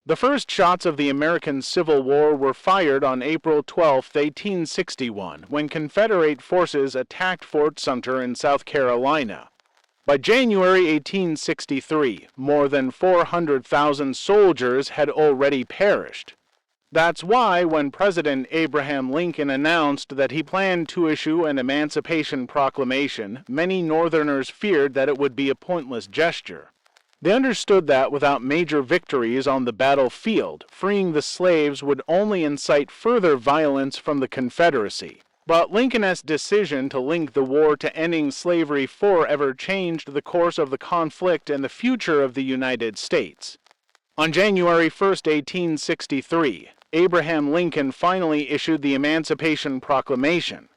The first shots of the American Civil War were fired on April 12, 1861, when Confederate forces attacked Fort Sumter in South Carolina. By January 1863, more than 400,000 soldiers had already perished. That's why, when President Abraham Lincoln announced that he planned to issue an Emancipation Proclamation, many Northerners feared that it would be a pointless gesture. They understood that without major victories on the battlefield, freeing the slaves would only incite further violence from the Confederacy. But Lincoln's decision to link the war to ending slavery forever changed the course of the conflict and the future of the United States. On January 1, 1863, Abraham Lincoln finally issued the Emancipation Proclamation.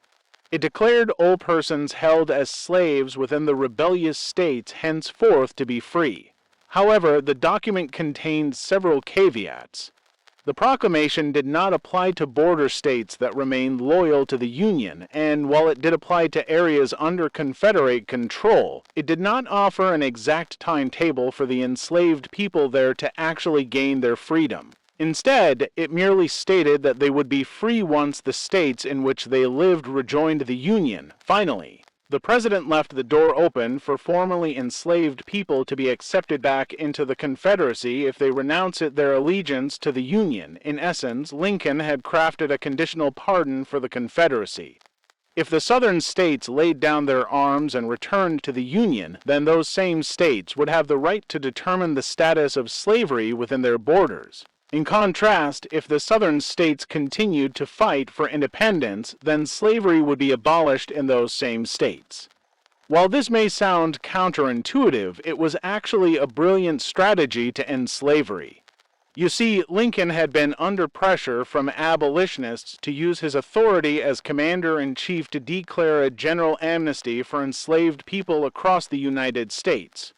It declared all persons held as slaves within the rebellious states henceforth to be free. However, the document contained several caveats. The proclamation did not apply to border states that remained loyal to the Union, and while it did apply to areas under Confederate control, it did not offer an exact timetable for the enslaved people there to actually gain their freedom. Instead, it merely stated that they would be free once the states in which they lived rejoined the Union. Finally, the president left the door open for formerly enslaved people to be accepted back into the Confederacy if they renounced their allegiance to the Union. In essence, Lincoln had crafted a conditional pardon for the Confederacy. If the Southern states laid down their arms and returned to the Union, then those same states would have the right to determine the status of slavery within their borders. In contrast, if the Southern states continued to fight for independence, then slavery would be abolished in those same states. While this may sound counterintuitive, it was actually a brilliant strategy to end slavery. You see, Lincoln had been under pressure from abolitionists to use his authority as commander-in-chief to declare a general amnesty for enslaved people across the United States.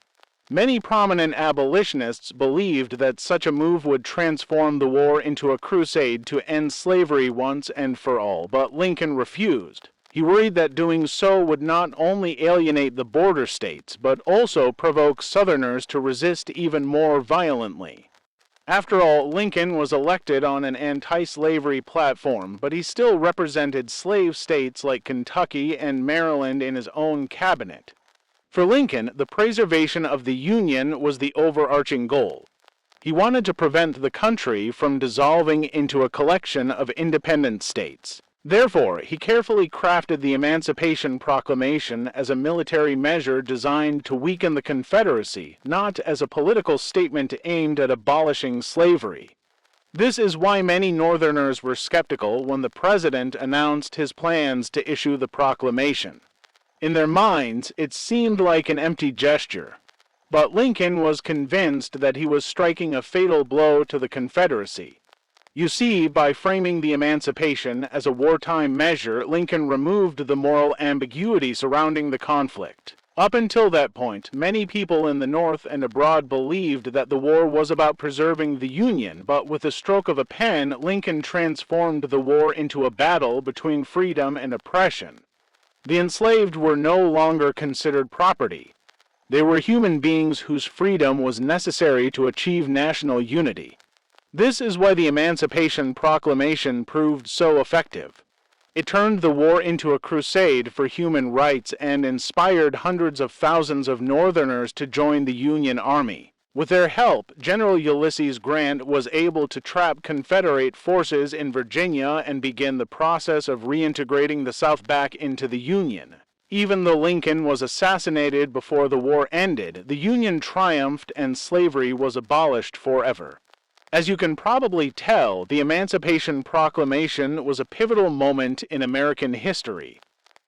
Many prominent abolitionists believed that such a move would transform the war into a crusade to end slavery once and for all, but Lincoln refused. He worried that doing so would not only alienate the border states, but also provoke Southerners to resist even more violently. After all, Lincoln was elected on an anti-slavery platform, but he still represented slave states like Kentucky and Maryland in his own cabinet. For Lincoln, the preservation of the Union was the overarching goal. He wanted to prevent the country from dissolving into a collection of independent states. Therefore, he carefully crafted the Emancipation Proclamation as a military measure designed to weaken the Confederacy, not as a political statement aimed at abolishing slavery. This is why many Northerners were skeptical when the president announced his plans to issue the proclamation. In their minds, it seemed like an empty gesture. But Lincoln was convinced that he was striking a fatal blow to the Confederacy. You see, by framing the emancipation as a wartime measure, Lincoln removed the moral ambiguity surrounding the conflict. Up until that point, many people in the North and abroad believed that the war was about preserving the Union, but with the stroke of a pen, Lincoln transformed the war into a battle between freedom and oppression. The enslaved were no longer considered property. They were human beings whose freedom was necessary to achieve national unity. This is why the Emancipation Proclamation proved so effective. It turned the war into a crusade for human rights and inspired hundreds of thousands of Northerners to join the Union Army. With their help, General Ulysses Grant was able to trap Confederate forces in Virginia and begin the process of reintegrating the South back into the Union. Even though Lincoln was assassinated before the war ended, the Union triumphed and slavery was abolished forever. As you can probably tell, the Emancipation Proclamation was a pivotal moment in American history.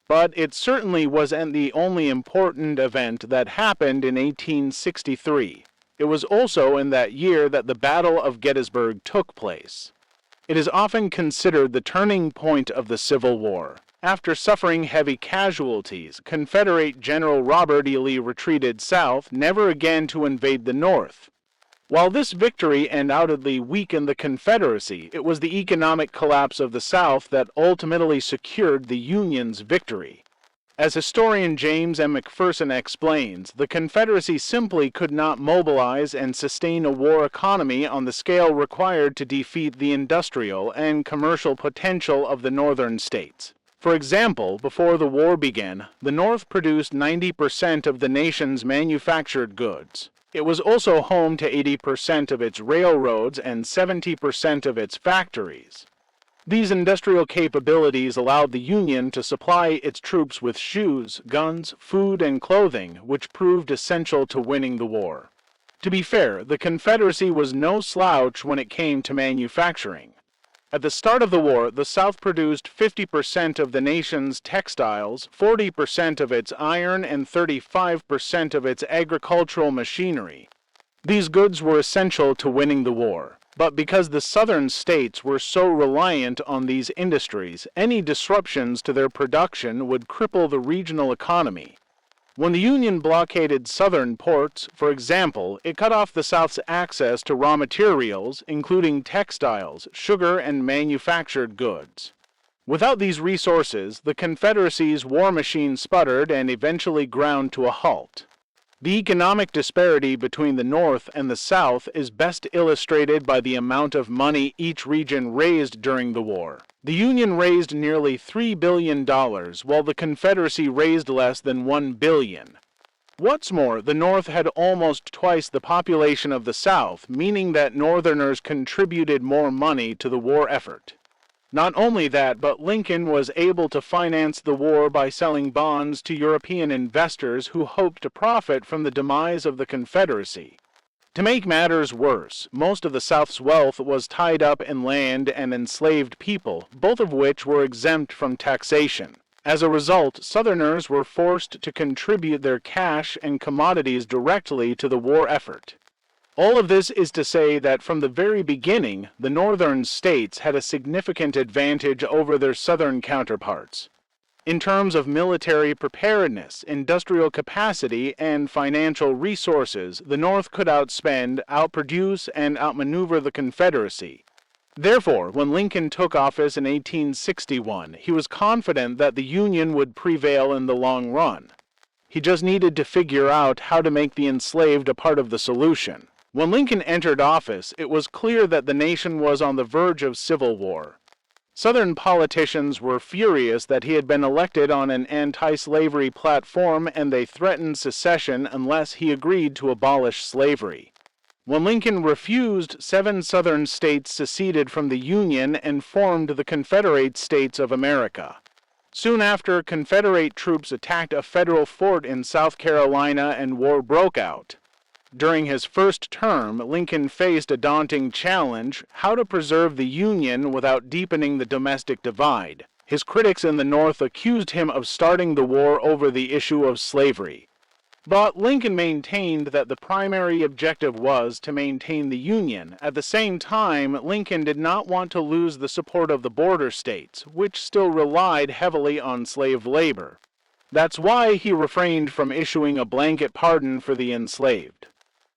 But it certainly wasn't the only important event that happened in 1863. It was also in that year that the Battle of Gettysburg took place. It is often considered the turning point of the Civil War. After suffering heavy casualties, Confederate General Robert E. Lee retreated south, never again to invade the North. While this victory undoubtedly weakened the Confederacy, it was the economic collapse of the South that ultimately secured the Union's victory. As historian James M. McPherson explains, the Confederacy simply could not mobilize and sustain a war economy on the scale required to defeat the industrial and commercial potential of the northern states. For example, before the war began, the North produced 90% of the nation's manufactured goods. It was also home to 80% of its railroads and 70% of its factories. These industrial capabilities allowed the Union to supply its troops with shoes, guns, food, and clothing, which proved essential to winning the war. To be fair, the Confederacy was no slouch when it came to manufacturing. At the start of the war, the South produced 50% of the nation's textiles, 40% of its iron, and 35% of its agricultural machinery. These goods were essential to winning the war. But because the southern states were so reliant on these industries, any disruptions to their production would cripple the regional economy. When the Union blockaded southern ports, for example, it cut off the South's access to raw materials, including textiles, sugar, and manufactured goods. Without these resources, the Confederacy's war machine sputtered and eventually ground to a halt. The economic disparity between the North and the South is best illustrated by the amount of money each region raised during the war. The Union raised nearly $3 billion, while the Confederacy raised less than $1 billion. What's more, the North had almost twice the population of the South, meaning that Northerners contributed more money to the war effort. Not only that, but Lincoln was able to finance the war by selling bonds to European investors who hoped to profit from the demise of the Confederacy. To make matters worse, most of the South's wealth was tied up in land and enslaved people, both of which were exempt from taxation. As a result, Southerners were forced to contribute their cash and commodities directly to the war effort. All of this is to say that from the very beginning, the northern states had a significant advantage over their southern counterparts. In terms of military preparedness, industrial capacity, and financial resources, the North could outspend, outproduce, and outmaneuver the Confederacy. Therefore, when Lincoln took office in 1861, he was confident that the Union would prevail in the long run. He just needed to figure out how to make the enslaved a part of the solution. When Lincoln entered office, it was clear that the nation was on the verge of civil war. Southern politicians were furious that he had been elected on an anti-slavery platform, and they threatened secession unless he agreed to abolish slavery. When Lincoln refused, 7 southern states seceded from the Union and formed the Confederate States of America. Soon after, Confederate troops attacked a federal fort in South Carolina and war broke out. During his first term, Lincoln faced a daunting challenge: how to preserve the Union without deepening the domestic divide. His critics in the North accused him of starting the war over the issue of slavery. But Lincoln maintained that the primary objective was to maintain the Union. At the same time, Lincoln did not want to lose the support of the border states, which still relied heavily on slave labor. That's why he refrained from issuing a blanket pardon for the enslaved.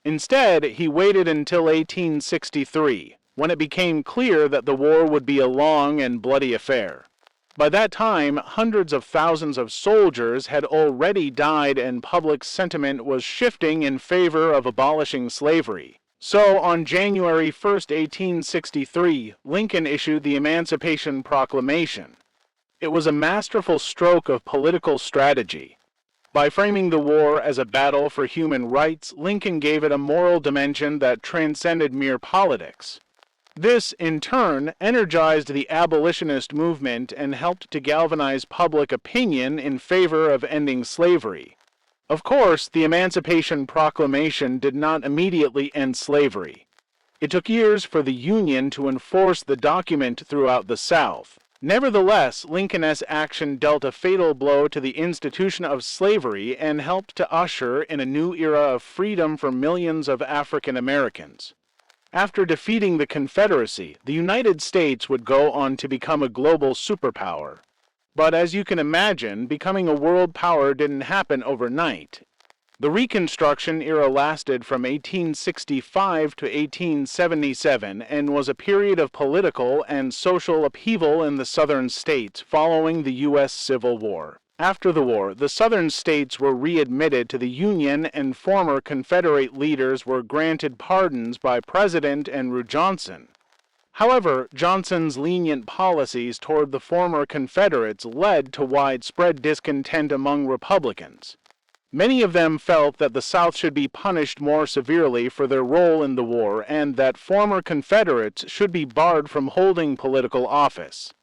Instead, he waited until 1863, when it became clear that the war would be a long and bloody affair. By that time, hundreds of thousands of soldiers had already died and public sentiment was shifting in favor of abolishing slavery. So, on January 1, 1863, Lincoln issued the Emancipation Proclamation. It was a masterful stroke of political strategy. By framing the war as a battle for human rights, Lincoln gave it a moral dimension that transcended mere politics. This, in turn, energized the abolitionist movement and helped to galvanize public opinion in favor of ending slavery. Of course, the Emancipation Proclamation did not immediately end slavery. It took years for the Union to enforce the document throughout the South. Nevertheless, Lincoln's action dealt a fatal blow to the institution of slavery and helped to usher in a new era of freedom for millions of African Americans. After defeating the Confederacy, the United States would go on to become a global superpower. But as you can imagine, becoming a world power didn't happen overnight. The Reconstruction era lasted from 1865 to 1877 and was a period of political and social upheaval in the southern states following the U.S. Civil War. After the war, the Southern states were readmitted to the Union and former Confederate leaders were granted pardons by President Andrew Johnson. However, Johnson's lenient policies toward the former Confederates led to widespread discontent among Republicans. Many of them felt that the South should be punished more severely for their role in the war and that former Confederates should be barred from holding political office.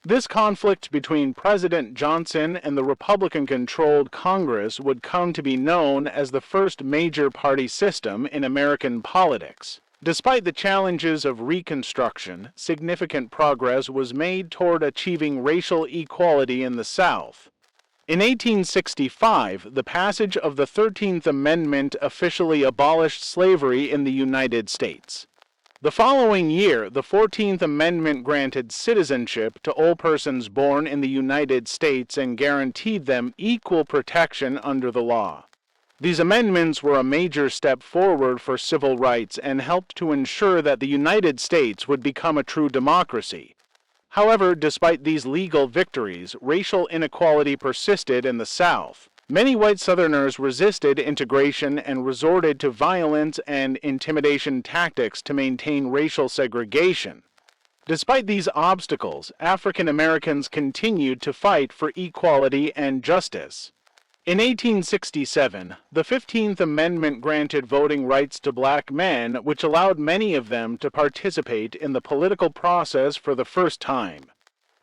This conflict between President Johnson and the Republican-controlled Congress would come to be known as the first major party system in American politics. Despite the challenges of Reconstruction, significant progress was made toward achieving racial equality in the South. In 1865, the passage of the 13th Amendment officially abolished slavery in the United States. The following year, the 14th Amendment granted citizenship to all persons born in the United States and guaranteed them equal protection under the law. These amendments were a major step forward for civil rights and helped to ensure that the United States would become a true democracy. However, despite these legal victories, racial inequality persisted in the South. Many white Southerners resisted integration and resorted to violence and intimidation tactics to maintain racial segregation. Despite these obstacles, African Americans continued to fight for equality and justice. In 1867, the 15th Amendment granted voting rights to black men, which allowed many of them to participate in the political process for the first time.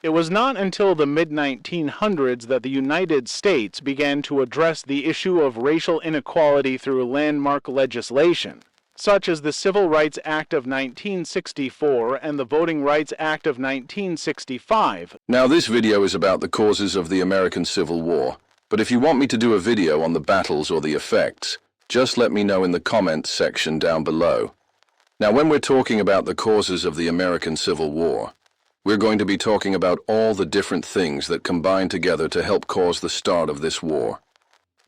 It was not until the mid-1900s that the United States began to address the issue of racial inequality through landmark legislation, such as the Civil Rights Act of 1964 and the Voting Rights Act of 1965. Now, this video is about the causes of the American Civil War. But if you want me to do a video on the battles or the effects, just let me know in the comments section down below. Now, when we're talking about the causes of the American Civil War, we're going to be talking about all the different things that combine together to help cause the start of this war.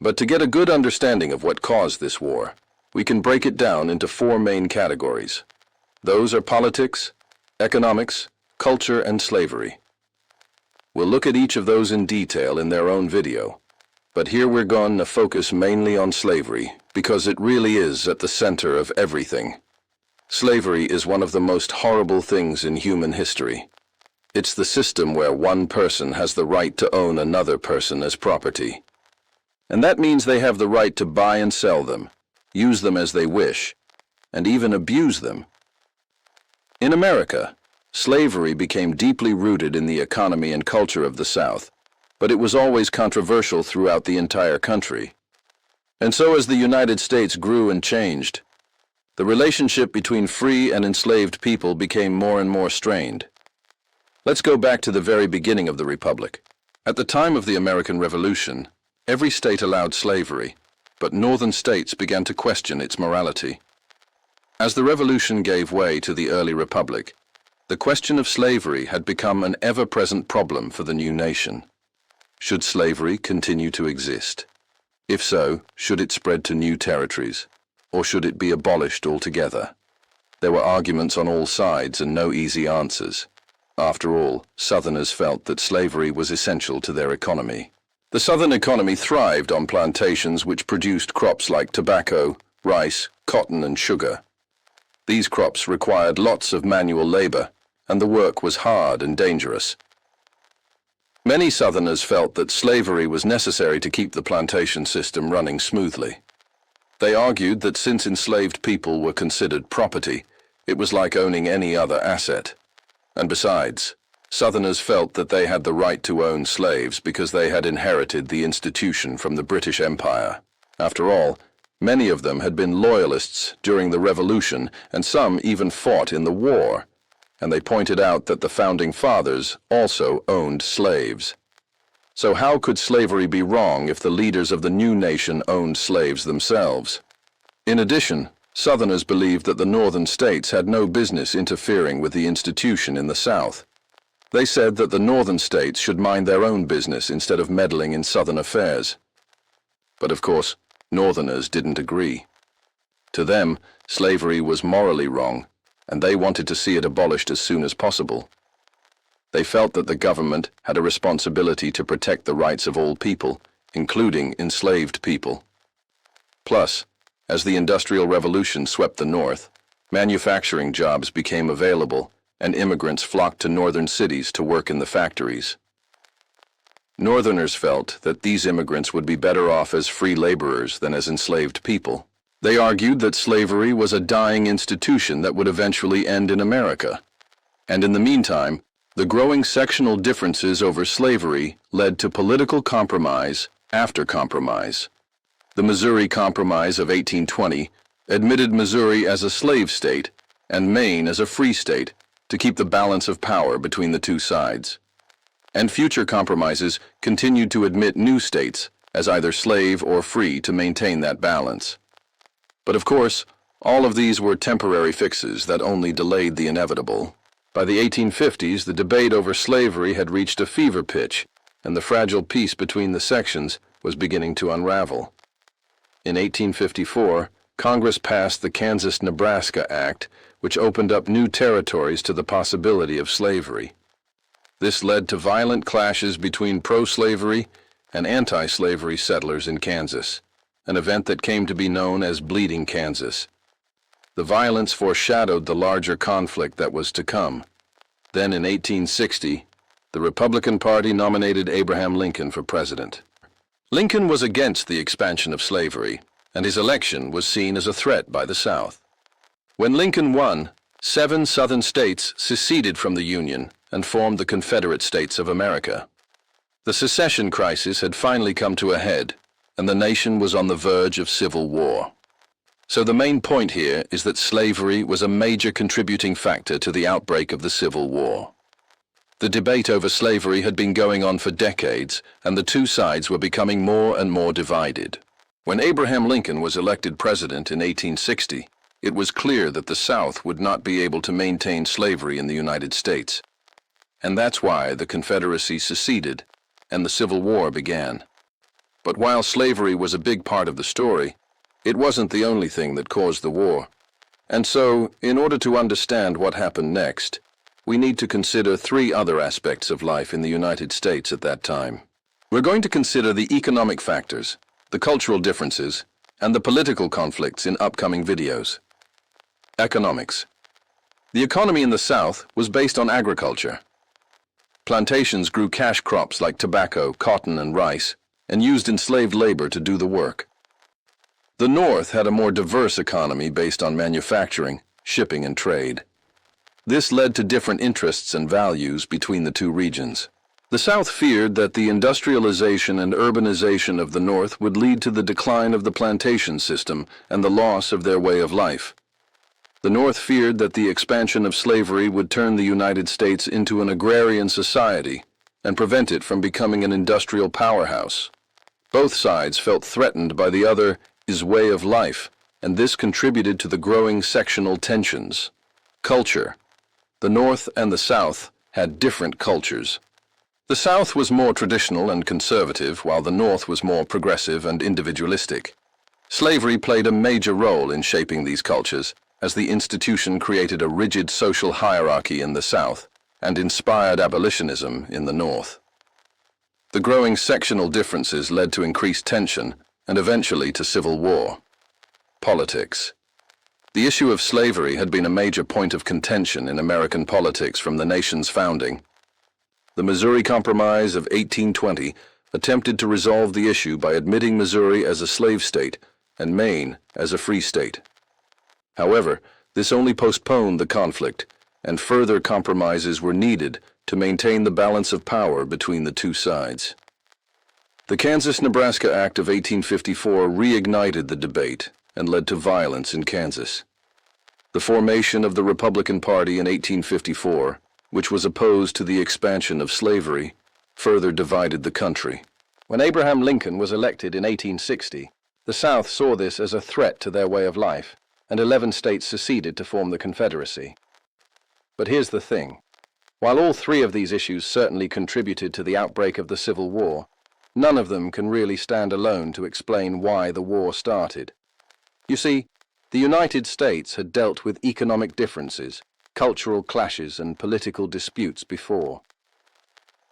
But to get a good understanding of what caused this war, we can break it down into four main categories. Those are politics, economics, culture, and slavery. We'll look at each of those in detail in their own video. But here we're going to focus mainly on slavery, because it really is at the center of everything. Slavery is one of the most horrible things in human history. It's the system where one person has the right to own another person as property. And that means they have the right to buy and sell them, use them as they wish, and even abuse them. In America, slavery became deeply rooted in the economy and culture of the South, but it was always controversial throughout the entire country. And so as the United States grew and changed, the relationship between free and enslaved people became more and more strained. Let's go back to the very beginning of the Republic. At the time of the American Revolution, every state allowed slavery, but northern states began to question its morality. As the Revolution gave way to the early Republic, the question of slavery had become an ever-present problem for the new nation. Should slavery continue to exist? If so, should it spread to new territories, or should it be abolished altogether? There were arguments on all sides and no easy answers. After all, Southerners felt that slavery was essential to their economy. The Southern economy thrived on plantations which produced crops like tobacco, rice, cotton, and sugar. These crops required lots of manual labor, and the work was hard and dangerous. Many Southerners felt that slavery was necessary to keep the plantation system running smoothly. They argued that since enslaved people were considered property, it was like owning any other asset. And besides, Southerners felt that they had the right to own slaves because they had inherited the institution from the British Empire. After all, many of them had been loyalists during the Revolution, and some even fought in the war. And they pointed out that the Founding Fathers also owned slaves. So how could slavery be wrong if the leaders of the new nation owned slaves themselves? In addition, Southerners believed that the northern states had no business interfering with the institution in the South. They said that the northern states should mind their own business instead of meddling in Southern affairs. But of course, Northerners didn't agree. To them, slavery was morally wrong, and they wanted to see it abolished as soon as possible. They felt that the government had a responsibility to protect the rights of all people, including enslaved people. Plus, as the Industrial Revolution swept the North, manufacturing jobs became available, and immigrants flocked to northern cities to work in the factories. Northerners felt that these immigrants would be better off as free laborers than as enslaved people. They argued that slavery was a dying institution that would eventually end in America. And in the meantime, the growing sectional differences over slavery led to political compromise after compromise. The Missouri Compromise of 1820 admitted Missouri as a slave state and Maine as a free state to keep the balance of power between the two sides. And future compromises continued to admit new states as either slave or free to maintain that balance. But of course, all of these were temporary fixes that only delayed the inevitable. By the 1850s, the debate over slavery had reached a fever pitch, and the fragile peace between the sections was beginning to unravel. In 1854, Congress passed the Kansas-Nebraska Act, which opened up new territories to the possibility of slavery. This led to violent clashes between pro-slavery and anti-slavery settlers in Kansas, an event that came to be known as Bleeding Kansas. The violence foreshadowed the larger conflict that was to come. Then in 1860, the Republican Party nominated Abraham Lincoln for president. Lincoln was against the expansion of slavery, and his election was seen as a threat by the South. When Lincoln won, 7 Southern states seceded from the Union and formed the Confederate States of America. The secession crisis had finally come to a head, and the nation was on the verge of civil war. So the main point here is that slavery was a major contributing factor to the outbreak of the Civil War. The debate over slavery had been going on for decades, and the two sides were becoming more and more divided. When Abraham Lincoln was elected president in 1860, it was clear that the South would not be able to maintain slavery in the United States. And that's why the Confederacy seceded, and the Civil War began. But while slavery was a big part of the story, it wasn't the only thing that caused the war. And so, in order to understand what happened next, we need to consider 3 other aspects of life in the United States at that time. We're going to consider the economic factors, the cultural differences, and the political conflicts in upcoming videos. Economics. The economy in the South was based on agriculture. Plantations grew cash crops like tobacco, cotton, and rice, and used enslaved labor to do the work. The North had a more diverse economy based on manufacturing, shipping, and trade. This led to different interests and values between the two regions. The South feared that the industrialization and urbanization of the North would lead to the decline of the plantation system and the loss of their way of life. The North feared that the expansion of slavery would turn the United States into an agrarian society and prevent it from becoming an industrial powerhouse. Both sides felt threatened by the other's way of life, and this contributed to the growing sectional tensions. Culture. The North and the South had different cultures. The South was more traditional and conservative, while the North was more progressive and individualistic. Slavery played a major role in shaping these cultures, as the institution created a rigid social hierarchy in the South and inspired abolitionism in the North. The growing sectional differences led to increased tension and eventually to civil war. Politics. The issue of slavery had been a major point of contention in American politics from the nation's founding. The Missouri Compromise of 1820 attempted to resolve the issue by admitting Missouri as a slave state and Maine as a free state. However, this only postponed the conflict, and further compromises were needed to maintain the balance of power between the two sides. The Kansas-Nebraska Act of 1854 reignited the debate and led to violence in Kansas. The formation of the Republican Party in 1854, which was opposed to the expansion of slavery, further divided the country. When Abraham Lincoln was elected in 1860, the South saw this as a threat to their way of life, and 11 states seceded to form the Confederacy. But here's the thing. While all 3 of these issues certainly contributed to the outbreak of the Civil War, none of them can really stand alone to explain why the war started. You see, the United States had dealt with economic differences, cultural clashes, and political disputes before.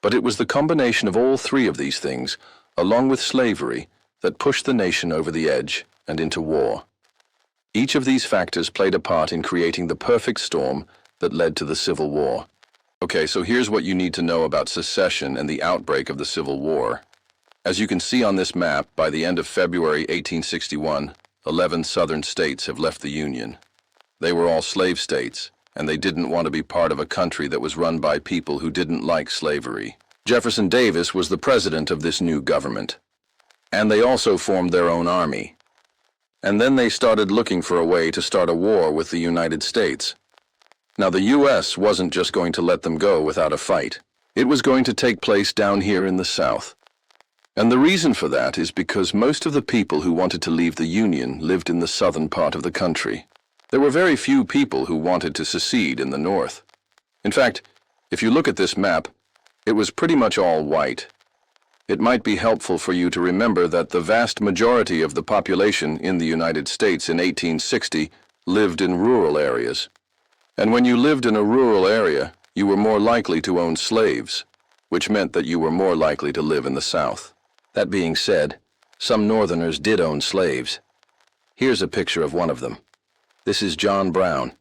But it was the combination of all three of these things, along with slavery, that pushed the nation over the edge and into war. Each of these factors played a part in creating the perfect storm that led to the Civil War. Okay, so here's what you need to know about secession and the outbreak of the Civil War. As you can see on this map, by the end of February 1861, 11 southern states have left the Union. They were all slave states, and they didn't want to be part of a country that was run by people who didn't like slavery. Jefferson Davis was the president of this new government. And they also formed their own army. And then they started looking for a way to start a war with the United States. Now, the U.S. wasn't just going to let them go without a fight. It was going to take place down here in the South. And the reason for that is because most of the people who wanted to leave the Union lived in the southern part of the country. There were very few people who wanted to secede in the North. In fact, if you look at this map, it was pretty much all white. It might be helpful for you to remember that the vast majority of the population in the United States in 1860 lived in rural areas. And when you lived in a rural area, you were more likely to own slaves, which meant that you were more likely to live in the South. That being said, some Northerners did own slaves. Here's a picture of one of them. This is John Brown.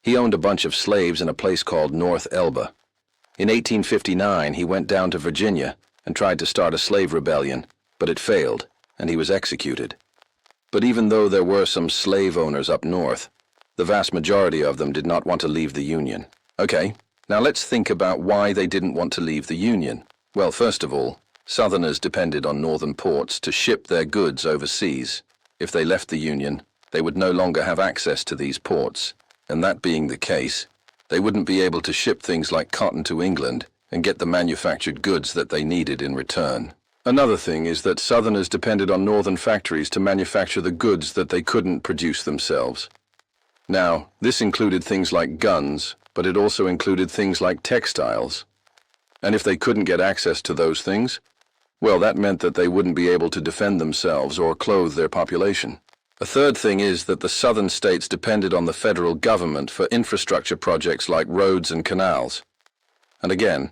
He owned a bunch of slaves in a place called North Elba. In 1859, he went down to Virginia and tried to start a slave rebellion, but it failed, and he was executed. But even though there were some slave owners up north, the vast majority of them did not want to leave the Union. Okay, now let's think about why they didn't want to leave the Union. Well, first of all, Southerners depended on northern ports to ship their goods overseas. If they left the Union, they would no longer have access to these ports, and that being the case, they wouldn't be able to ship things like cotton to England and get the manufactured goods that they needed in return. Another thing is that Southerners depended on northern factories to manufacture the goods that they couldn't produce themselves. Now, this included things like guns, but it also included things like textiles. And if they couldn't get access to those things, well, that meant that they wouldn't be able to defend themselves or clothe their population. A third thing is that the southern states depended on the federal government for infrastructure projects like roads and canals. And again,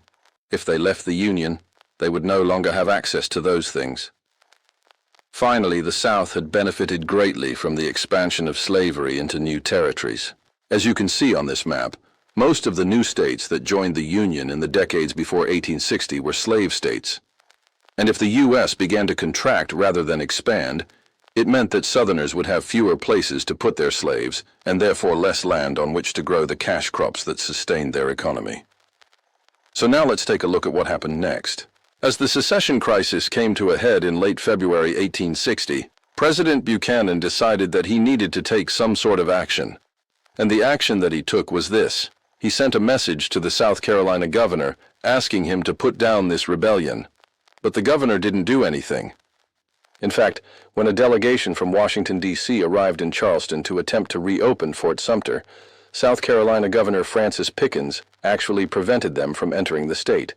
if they left the Union, they would no longer have access to those things. Finally, the South had benefited greatly from the expansion of slavery into new territories. As you can see on this map, most of the new states that joined the Union in the decades before 1860 were slave states. And if the U.S. began to contract rather than expand, it meant that Southerners would have fewer places to put their slaves and therefore less land on which to grow the cash crops that sustained their economy. So now let's take a look at what happened next. As the secession crisis came to a head in late February 1860, President Buchanan decided that he needed to take some sort of action. And the action that he took was this. He sent a message to the South Carolina governor asking him to put down this rebellion. But the governor didn't do anything. In fact, when a delegation from Washington, D.C. arrived in Charleston to attempt to reopen Fort Sumter, South Carolina Governor Francis Pickens actually prevented them from entering the state.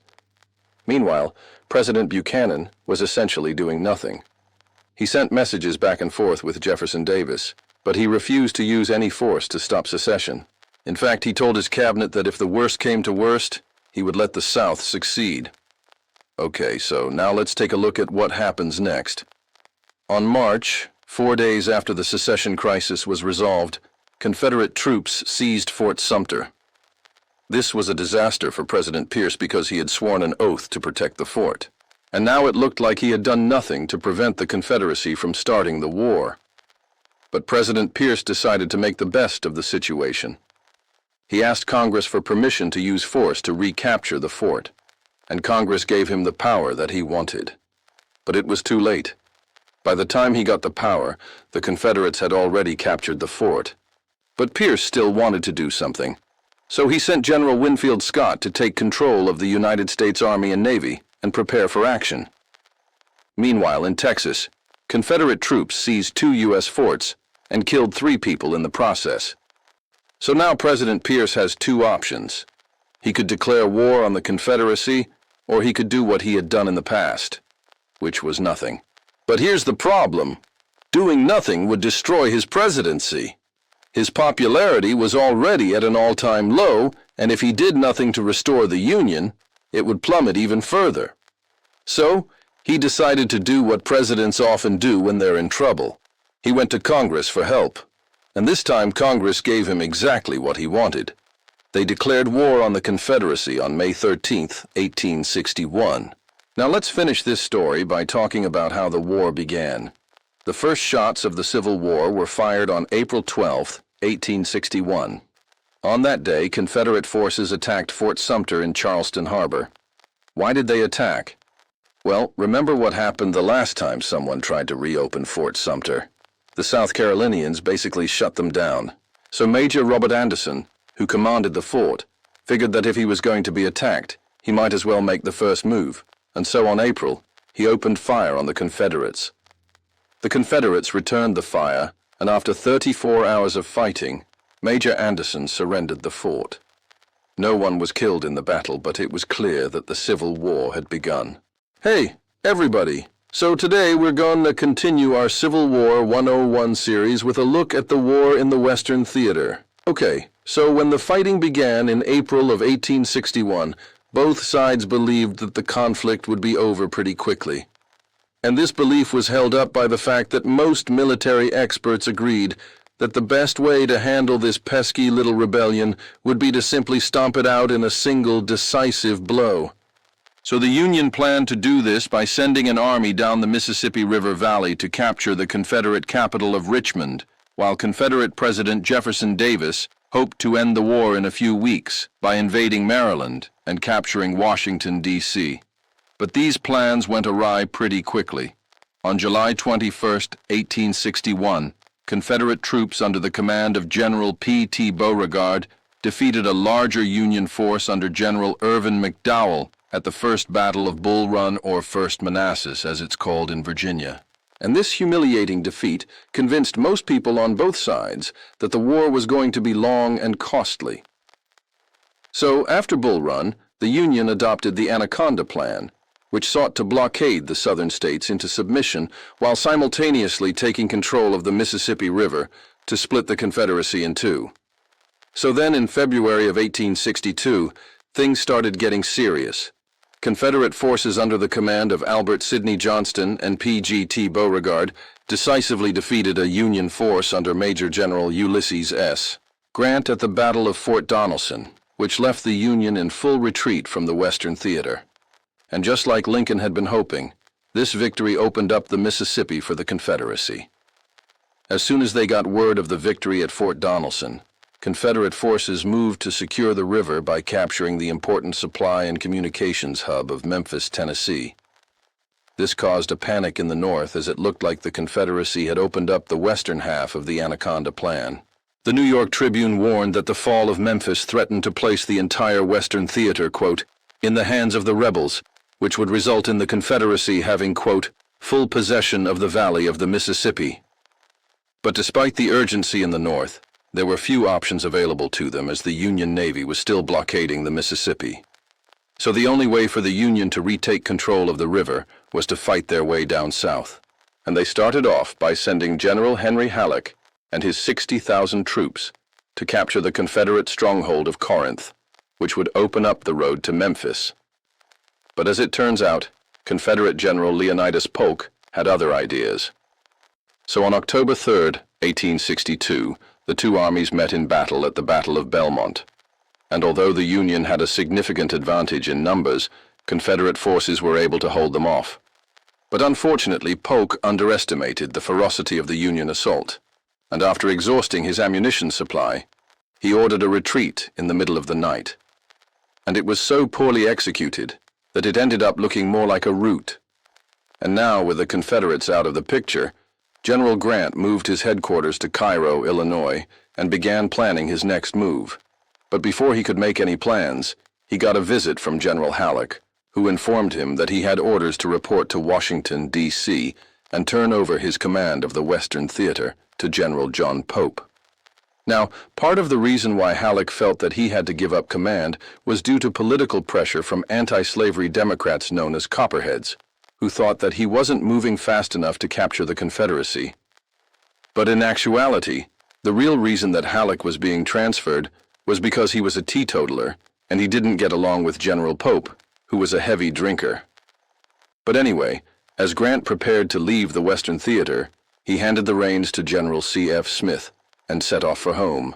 Meanwhile, President Buchanan was essentially doing nothing. He sent messages back and forth with Jefferson Davis, but he refused to use any force to stop secession. In fact, he told his cabinet that if the worst came to worst, he would let the South succeed. Okay, so now let's take a look at what happens next. On March, 4 days after the secession crisis was resolved, Confederate troops seized Fort Sumter. This was a disaster for President Pierce because he had sworn an oath to protect the fort. And now it looked like he had done nothing to prevent the Confederacy from starting the war. But President Pierce decided to make the best of the situation. He asked Congress for permission to use force to recapture the fort, and Congress gave him the power that he wanted. But it was too late. By the time he got the power, the Confederates had already captured the fort. But Pierce still wanted to do something. So he sent General Winfield Scott to take control of the United States Army and Navy and prepare for action. Meanwhile, in Texas, Confederate troops seized 2 U.S. forts and killed 3 people in the process. So now President Pierce has 2 options. He could declare war on the Confederacy, or he could do what he had done in the past, which was nothing. But here's the problem. Doing nothing would destroy his presidency. His popularity was already at an all-time low, and if he did nothing to restore the Union, it would plummet even further. So, he decided to do what presidents often do when they're in trouble. He went to Congress for help, and this time Congress gave him exactly what he wanted. They declared war on the Confederacy on May 13, 1861. Now let's finish this story by talking about how the war began. The first shots of the Civil War were fired on April 12, 1861. On that day, Confederate forces attacked Fort Sumter in Charleston Harbor. Why did they attack? Well, remember what happened the last time someone tried to reopen Fort Sumter. The South Carolinians basically shut them down. So Major Robert Anderson, who commanded the fort, figured that if he was going to be attacked, he might as well make the first move. And so on April, he opened fire on the Confederates. The Confederates returned the fire, and after 34 hours of fighting, Major Anderson surrendered the fort. No one was killed in the battle, but it was clear that the Civil War had begun. Hey, everybody! So today we're going to continue our Civil War 101 series with a look at the war in the Western Theater. Okay, so when the fighting began in April of 1861, both sides believed that the conflict would be over pretty quickly. And this belief was held up by the fact that most military experts agreed that the best way to handle this pesky little rebellion would be to simply stomp it out in a single decisive blow. So the Union planned to do this by sending an army down the Mississippi River Valley to capture the Confederate capital of Richmond, while Confederate President Jefferson Davis hoped to end the war in a few weeks by invading Maryland and capturing Washington, D.C. But these plans went awry pretty quickly. On July 21, 1861, Confederate troops under the command of General P.T. Beauregard defeated a larger Union force under General Irvin McDowell at the First Battle of Bull Run, or First Manassas, as it's called in Virginia. And this humiliating defeat convinced most people on both sides that the war was going to be long and costly. So, after Bull Run, the Union adopted the Anaconda Plan, which sought to blockade the southern states into submission while simultaneously taking control of the Mississippi River to split the Confederacy in two. So then, in February of 1862, things started getting serious. Confederate forces under the command of Albert Sidney Johnston and P.G.T. Beauregard decisively defeated a Union force under Major General Ulysses S. Grant at the Battle of Fort Donelson, which left the Union in full retreat from the Western Theater. And just like Lincoln had been hoping, this victory opened up the Mississippi for the Confederacy. As soon as they got word of the victory at Fort Donelson, Confederate forces moved to secure the river by capturing the important supply and communications hub of Memphis, Tennessee. This caused a panic in the North as it looked like the Confederacy had opened up the western half of the Anaconda Plan. The New York Tribune warned that the fall of Memphis threatened to place the entire Western Theater, quote, in the hands of the rebels, which would result in the Confederacy having, quote, full possession of the valley of the Mississippi. But despite the urgency in the North, there were few options available to them as the Union Navy was still blockading the Mississippi. So the only way for the Union to retake control of the river was to fight their way down south. And they started off by sending General Henry Halleck and his 60,000 troops to capture the Confederate stronghold of Corinth, which would open up the road to Memphis. But as it turns out, Confederate General Leonidas Polk had other ideas. So on October 3, 1862, the two armies met in battle at the Battle of Belmont. And although the Union had a significant advantage in numbers, Confederate forces were able to hold them off. But unfortunately, Polk underestimated the ferocity of the Union assault, and after exhausting his ammunition supply, he ordered a retreat in the middle of the night. And it was so poorly executed that it ended up looking more like a rout. And now, with the Confederates out of the picture, General Grant moved his headquarters to Cairo, Illinois, and began planning his next move. But before he could make any plans, he got a visit from General Halleck, who informed him that he had orders to report to Washington, D.C., and turn over his command of the Western Theater to General John Pope. Now, part of the reason why Halleck felt that he had to give up command was due to political pressure from anti-slavery Democrats known as Copperheads, who thought that he wasn't moving fast enough to capture the Confederacy. But in actuality, the real reason that Halleck was being transferred was because he was a teetotaler, and he didn't get along with General Pope, who was a heavy drinker. But anyway, as Grant prepared to leave the Western Theater, he handed the reins to General C.F. Smith and set off for home.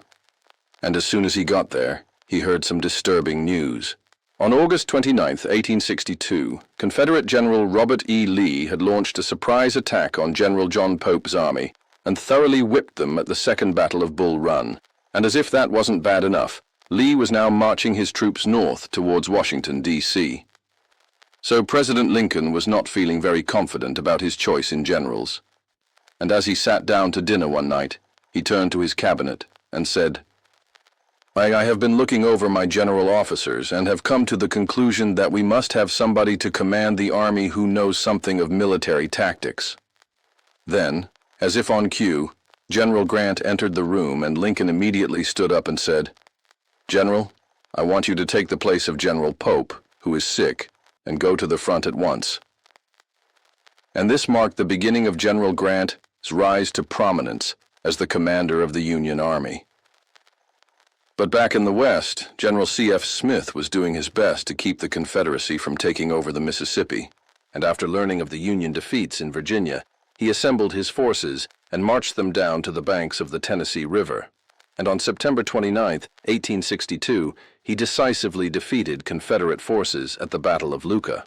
And as soon as he got there, he heard some disturbing news. On August 29, 1862, Confederate General Robert E. Lee had launched a surprise attack on General John Pope's army and thoroughly whipped them at the Second Battle of Bull Run. And as if that wasn't bad enough, Lee was now marching his troops north towards Washington, D.C. So President Lincoln was not feeling very confident about his choice in generals. And as he sat down to dinner one night, he turned to his cabinet and said, I have been looking over my general officers and have come to the conclusion that we must have somebody to command the army who knows something of military tactics. Then, as if on cue, General Grant entered the room and Lincoln immediately stood up and said, General, I want you to take the place of General Pope, who is sick, and go to the front at once. And this marked the beginning of General Grant's rise to prominence as the commander of the Union Army. But back in the West, General C.F. Smith was doing his best to keep the Confederacy from taking over the Mississippi, and after learning of the Union defeats in Virginia, he assembled his forces and marched them down to the banks of the Tennessee River. And on September 29, 1862, he decisively defeated Confederate forces at the Battle of Luka.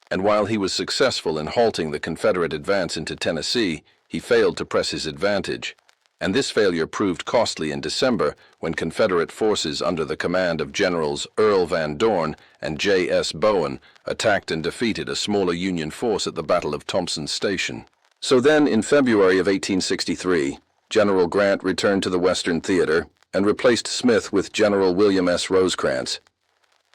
And while he was successful in halting the Confederate advance into Tennessee, he failed to press his advantage. And this failure proved costly in December when Confederate forces under the command of Generals Earl Van Dorn and J.S. Bowen attacked and defeated a smaller Union force at the Battle of Thompson's Station. So then, in February of 1863, General Grant returned to the Western Theater and replaced Smith with General William S. Rosecrans.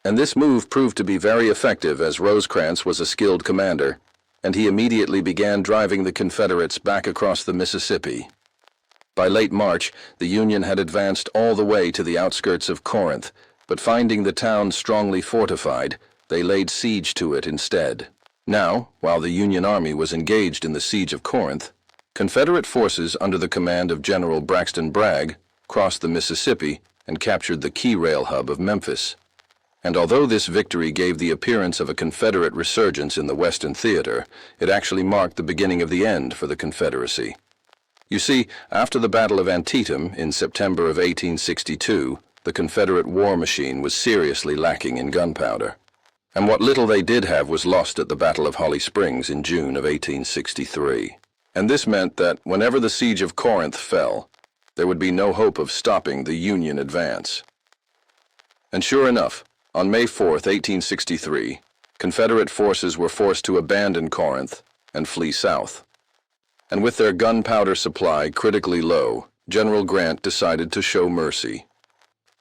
And this move proved to be very effective as Rosecrans was a skilled commander, and he immediately began driving the Confederates back across the Mississippi. By late March, the Union had advanced all the way to the outskirts of Corinth, but finding the town strongly fortified, they laid siege to it instead. Now, while the Union Army was engaged in the siege of Corinth, Confederate forces under the command of General Braxton Bragg crossed the Mississippi and captured the key rail hub of Memphis. And although this victory gave the appearance of a Confederate resurgence in the Western Theater, it actually marked the beginning of the end for the Confederacy. You see, after the Battle of Antietam in September of 1862, the Confederate war machine was seriously lacking in gunpowder. And what little they did have was lost at the Battle of Holly Springs in June of 1863. And this meant that whenever the siege of Corinth fell, there would be no hope of stopping the Union advance. And sure enough, on May 4, 1863, Confederate forces were forced to abandon Corinth and flee south. And with their gunpowder supply critically low, General Grant decided to show mercy.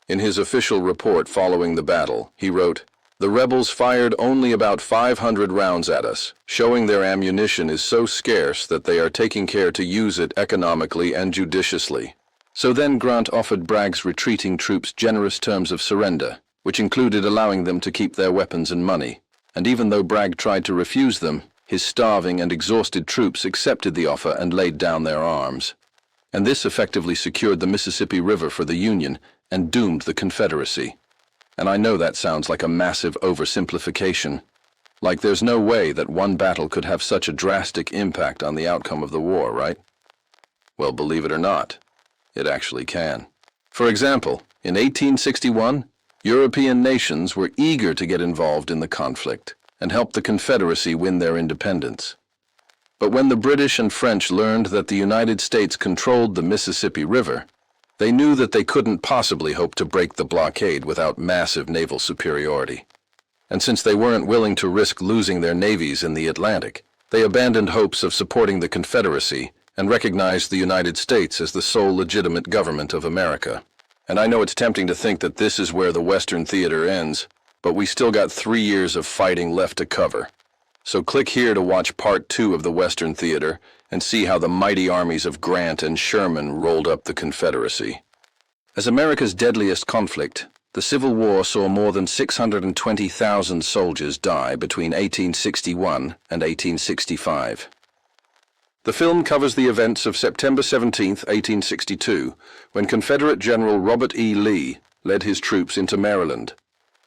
In his official report following the battle, he wrote, "The rebels fired only about 500 rounds at us, showing their ammunition is so scarce that they are taking care to use it economically and judiciously." So then Grant offered Bragg's retreating troops generous terms of surrender, which included allowing them to keep their weapons and money. And even though Bragg tried to refuse them, his starving and exhausted troops accepted the offer and laid down their arms. And this effectively secured the Mississippi River for the Union and doomed the Confederacy. And I know that sounds like a massive oversimplification. Like there's no way that one battle could have such a drastic impact on the outcome of the war, right? Well, believe it or not, it actually can. For example, in 1861, European nations were eager to get involved in the conflict and help the Confederacy win their independence. But when the British and French learned that the United States controlled the Mississippi River, they knew that they couldn't possibly hope to break the blockade without massive naval superiority. And since they weren't willing to risk losing their navies in the Atlantic, they abandoned hopes of supporting the Confederacy and recognized the United States as the sole legitimate government of America. And I know it's tempting to think that this is where the Western Theater ends, but we still got 3 years of fighting left to cover. So click here to watch part 2 of the Western Theater and see how the mighty armies of Grant and Sherman rolled up the Confederacy. As America's deadliest conflict, the Civil War saw more than 620,000 soldiers die between 1861 and 1865. The film covers the events of September 17, 1862, when Confederate General Robert E. Lee led his troops into Maryland.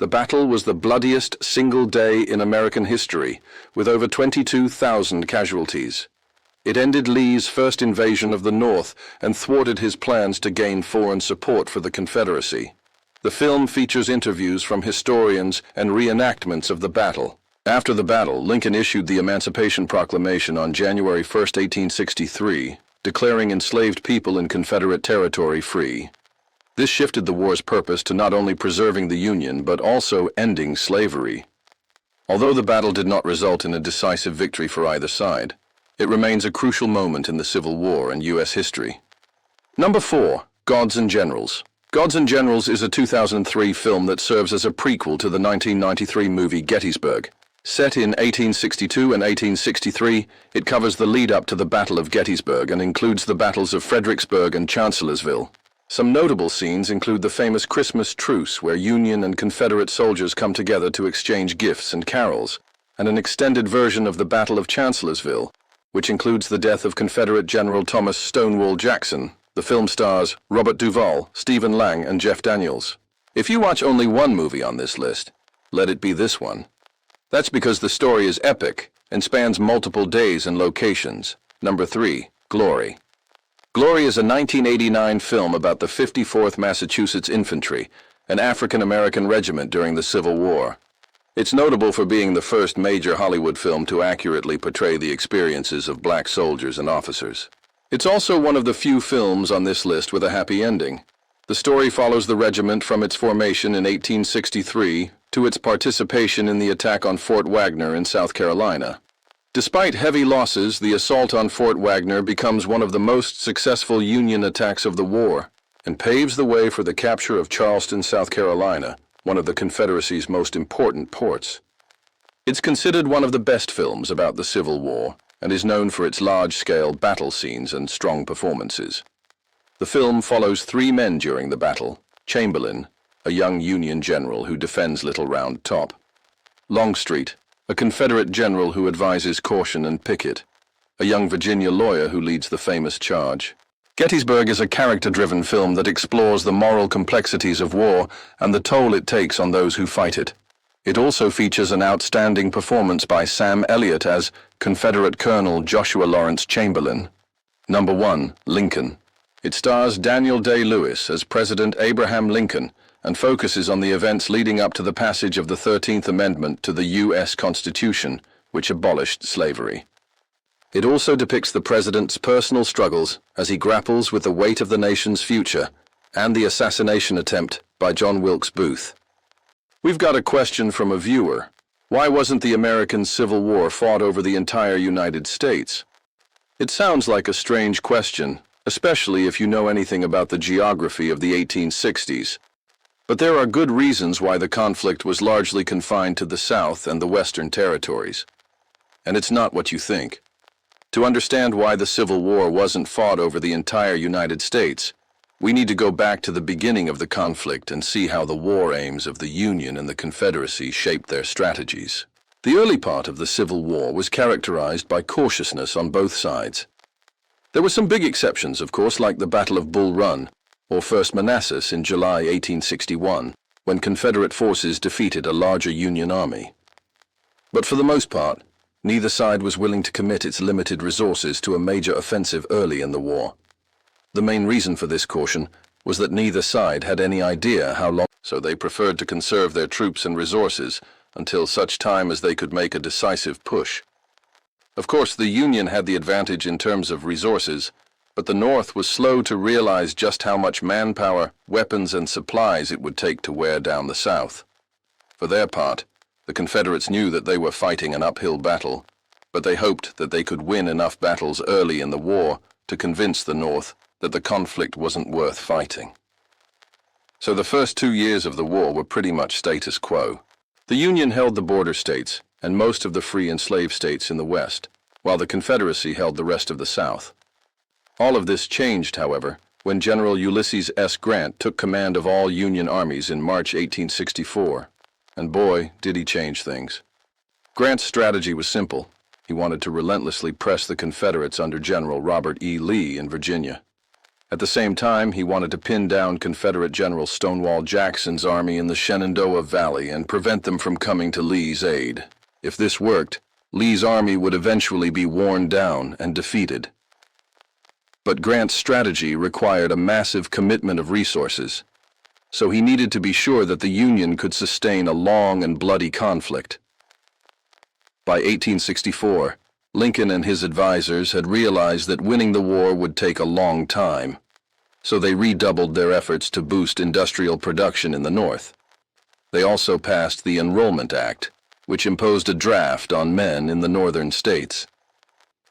The battle was the bloodiest single day in American history, with over 22,000 casualties. It ended Lee's first invasion of the North and thwarted his plans to gain foreign support for the Confederacy. The film features interviews from historians and reenactments of the battle. After the battle, Lincoln issued the Emancipation Proclamation on January 1, 1863, declaring enslaved people in Confederate territory free. This shifted the war's purpose to not only preserving the Union, but also ending slavery. Although the battle did not result in a decisive victory for either side, it remains a crucial moment in the Civil War and U.S. history. Number 4. Gods and Generals. Gods and Generals is a 2003 film that serves as a prequel to the 1993 movie Gettysburg. Set in 1862 and 1863, it covers the lead-up to the Battle of Gettysburg and includes the battles of Fredericksburg and Chancellorsville. Some notable scenes include the famous Christmas truce, where Union and Confederate soldiers come together to exchange gifts and carols, and an extended version of the Battle of Chancellorsville, which includes the death of Confederate General Thomas Stonewall Jackson. The film stars Robert Duvall, Stephen Lang, and Jeff Daniels. If you watch only one movie on this list, let it be this one. That's because the story is epic and spans multiple days and locations. Number 3. Glory. Glory is a 1989 film about the 54th Massachusetts Infantry, an African-American regiment during the Civil War. It's notable for being the first major Hollywood film to accurately portray the experiences of black soldiers and officers. It's also one of the few films on this list with a happy ending. The story follows the regiment from its formation in 1863 to its participation in the attack on Fort Wagner in South Carolina. Despite heavy losses, the assault on Fort Wagner becomes one of the most successful Union attacks of the war and paves the way for the capture of Charleston, South Carolina, one of the Confederacy's most important ports. It's considered one of the best films about the Civil War and is known for its large-scale battle scenes and strong performances. The film follows 3 men during the battle: Chamberlain, a young Union general who defends Little Round Top; Longstreet, a Confederate general who advises caution and Pickett; a young Virginia lawyer who leads the famous charge. Gettysburg is a character-driven film that explores the moral complexities of war and the toll it takes on those who fight it. It also features an outstanding performance by Sam Elliott as Confederate Colonel Joshua Lawrence Chamberlain. Number 1. Lincoln. It stars Daniel Day-Lewis as President Abraham Lincoln and focuses on the events leading up to the passage of the 13th Amendment to the U.S. Constitution, which abolished slavery. It also depicts the president's personal struggles as he grapples with the weight of the nation's future and the assassination attempt by John Wilkes Booth. We've got a question from a viewer. Why wasn't the American Civil War fought over the entire United States? It sounds like a strange question, especially if you know anything about the geography of the 1860s. But there are good reasons why the conflict was largely confined to the South and the Western territories. And it's not what you think. To understand why the Civil War wasn't fought over the entire United States, we need to go back to the beginning of the conflict and see how the war aims of the Union and the Confederacy shaped their strategies. The early part of the Civil War was characterized by cautiousness on both sides. There were some big exceptions, of course, like the Battle of Bull Run, or First Manassas in July 1861, when Confederate forces defeated a larger Union army. But for the most part, neither side was willing to commit its limited resources to a major offensive early in the war. The main reason for this caution was that neither side had any idea how long, so they preferred to conserve their troops and resources until such time as they could make a decisive push. Of course, the Union had the advantage in terms of resources, but the North was slow to realize just how much manpower, weapons, and supplies it would take to wear down the South. For their part, the Confederates knew that they were fighting an uphill battle, but they hoped that they could win enough battles early in the war to convince the North that the conflict wasn't worth fighting. So the first 2 years of the war were pretty much status quo. The Union held the border states and most of the free and slave states in the West, while the Confederacy held the rest of the South. All of this changed, however, when General Ulysses S. Grant took command of all Union armies in March 1864. And boy, did he change things. Grant's strategy was simple. He wanted to relentlessly press the Confederates under General Robert E. Lee in Virginia. At the same time, he wanted to pin down Confederate General Stonewall Jackson's army in the Shenandoah Valley and prevent them from coming to Lee's aid. If this worked, Lee's army would eventually be worn down and defeated. But Grant's strategy required a massive commitment of resources, so he needed to be sure that the Union could sustain a long and bloody conflict. By 1864, Lincoln and his advisors had realized that winning the war would take a long time, so they redoubled their efforts to boost industrial production in the North. They also passed the Enrollment Act, which imposed a draft on men in the northern states.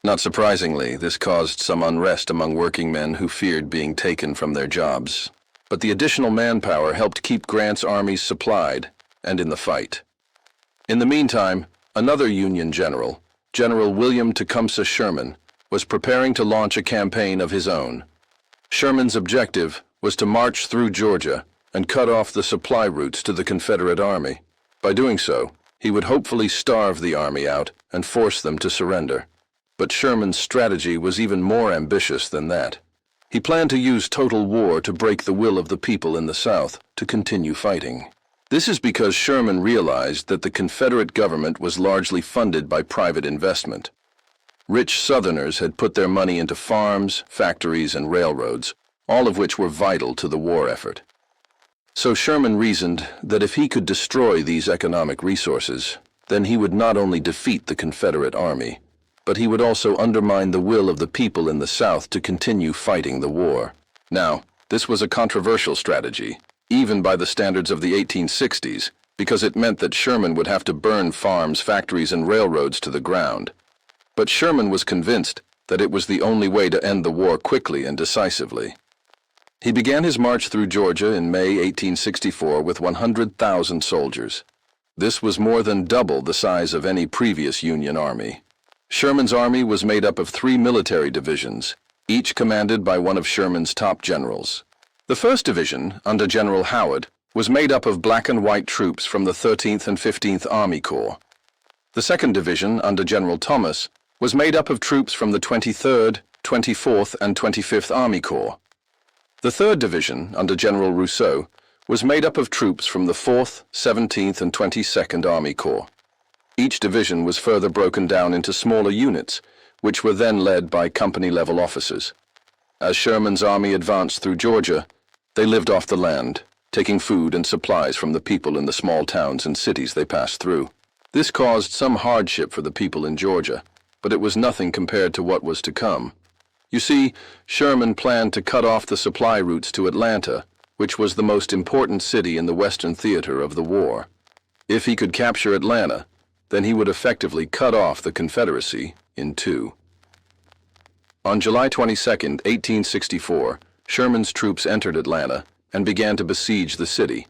Not surprisingly, this caused some unrest among working men who feared being taken from their jobs. But the additional manpower helped keep Grant's armies supplied and in the fight. In the meantime, another Union general, General William Tecumseh Sherman, was preparing to launch a campaign of his own. Sherman's objective was to march through Georgia and cut off the supply routes to the Confederate Army. By doing so, he would hopefully starve the army out and force them to surrender. But Sherman's strategy was even more ambitious than that. He planned to use total war to break the will of the people in the South to continue fighting. This is because Sherman realized that the Confederate government was largely funded by private investment. Rich Southerners had put their money into farms, factories, and railroads, all of which were vital to the war effort. So Sherman reasoned that if he could destroy these economic resources, then he would not only defeat the Confederate Army, but he would also undermine the will of the people in the South to continue fighting the war. Now, this was a controversial strategy, even by the standards of the 1860s, because it meant that Sherman would have to burn farms, factories, and railroads to the ground. But Sherman was convinced that it was the only way to end the war quickly and decisively. He began his march through Georgia in May 1864 with 100,000 soldiers. This was more than double the size of any previous Union army. Sherman's army was made up of 3 military divisions, each commanded by one of Sherman's top generals. The 1st Division, under General Howard, was made up of black and white troops from the 13th and 15th Army Corps. The 2nd Division, under General Thomas, was made up of troops from the 23rd, 24th, and 25th Army Corps. The 3rd Division, under General Rousseau, was made up of troops from the 4th, 17th, and 22nd Army Corps. Each division was further broken down into smaller units, which were then led by company-level officers. As Sherman's army advanced through Georgia, they lived off the land, taking food and supplies from the people in the small towns and cities they passed through. This caused some hardship for the people in Georgia, but it was nothing compared to what was to come. You see, Sherman planned to cut off the supply routes to Atlanta, which was the most important city in the Western theater of the war. If he could capture Atlanta, then he would effectively cut off the Confederacy in two. On July 22, 1864, Sherman's troops entered Atlanta and began to besiege the city.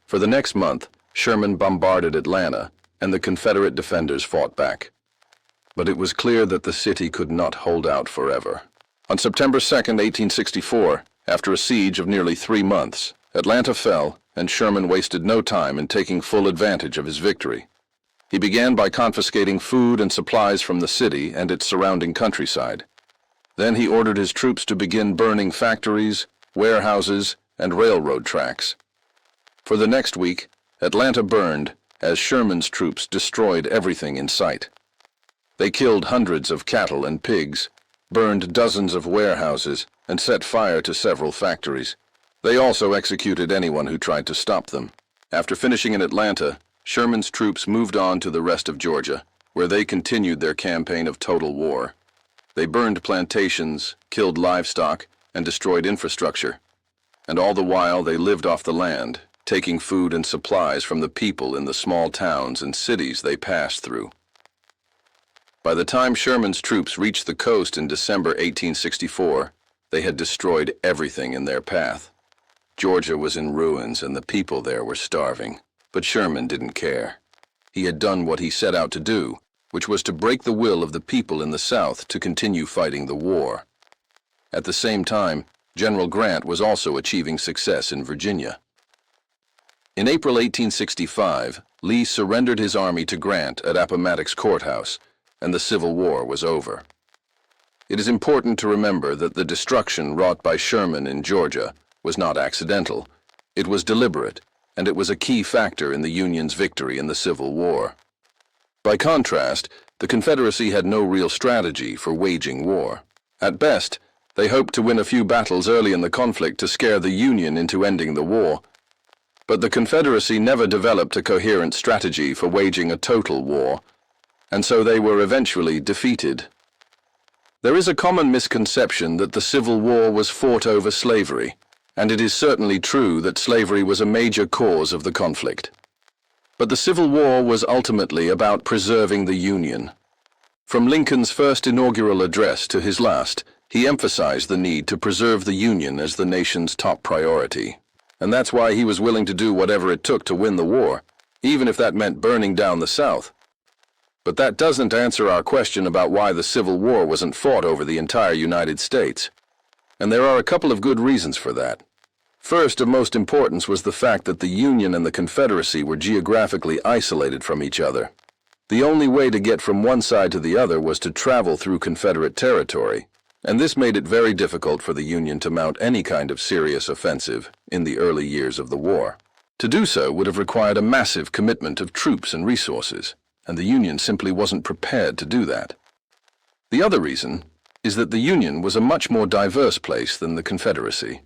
For the next month, Sherman bombarded Atlanta, and the Confederate defenders fought back. But it was clear that the city could not hold out forever. On September 2, 1864, after a siege of nearly 3 months, Atlanta fell, and Sherman wasted no time in taking full advantage of his victory. He began by confiscating food and supplies from the city and its surrounding countryside. Then he ordered his troops to begin burning factories, warehouses, and railroad tracks. For the next week, Atlanta burned as Sherman's troops destroyed everything in sight. They killed hundreds of cattle and pigs, burned dozens of warehouses, and set fire to several factories. They also executed anyone who tried to stop them. After finishing in Atlanta, Sherman's troops moved on to the rest of Georgia, where they continued their campaign of total war. They burned plantations, killed livestock, and destroyed infrastructure. And all the while they lived off the land, taking food and supplies from the people in the small towns and cities they passed through. By the time Sherman's troops reached the coast in December 1864, they had destroyed everything in their path. Georgia was in ruins and the people there were starving. But Sherman didn't care. He had done what he set out to do, which was to break the will of the people in the South to continue fighting the war. At the same time, General Grant was also achieving success in Virginia. In April 1865, Lee surrendered his army to Grant at Appomattox Courthouse, and the Civil War was over. It is important to remember that the destruction wrought by Sherman in Georgia was not accidental. It was deliberate, and it was a key factor in the Union's victory in the Civil War. By contrast, the Confederacy had no real strategy for waging war. At best, they hoped to win a few battles early in the conflict to scare the Union into ending the war. But the Confederacy never developed a coherent strategy for waging a total war, and so they were eventually defeated. There is a common misconception that the Civil War was fought over slavery, and it is certainly true that slavery was a major cause of the conflict. But the Civil War was ultimately about preserving the Union. From Lincoln's first inaugural address to his last, he emphasized the need to preserve the Union as the nation's top priority. And that's why he was willing to do whatever it took to win the war, even if that meant burning down the South. But that doesn't answer our question about why the Civil War wasn't fought over the entire United States. And there are a couple of good reasons for that. First of most importance was the fact that the Union and the Confederacy were geographically isolated from each other. The only way to get from one side to the other was to travel through Confederate territory, and this made it very difficult for the Union to mount any kind of serious offensive in the early years of the war. To do so would have required a massive commitment of troops and resources, and the Union simply wasn't prepared to do that. The other reason is that the Union was a much more diverse place than the Confederacy.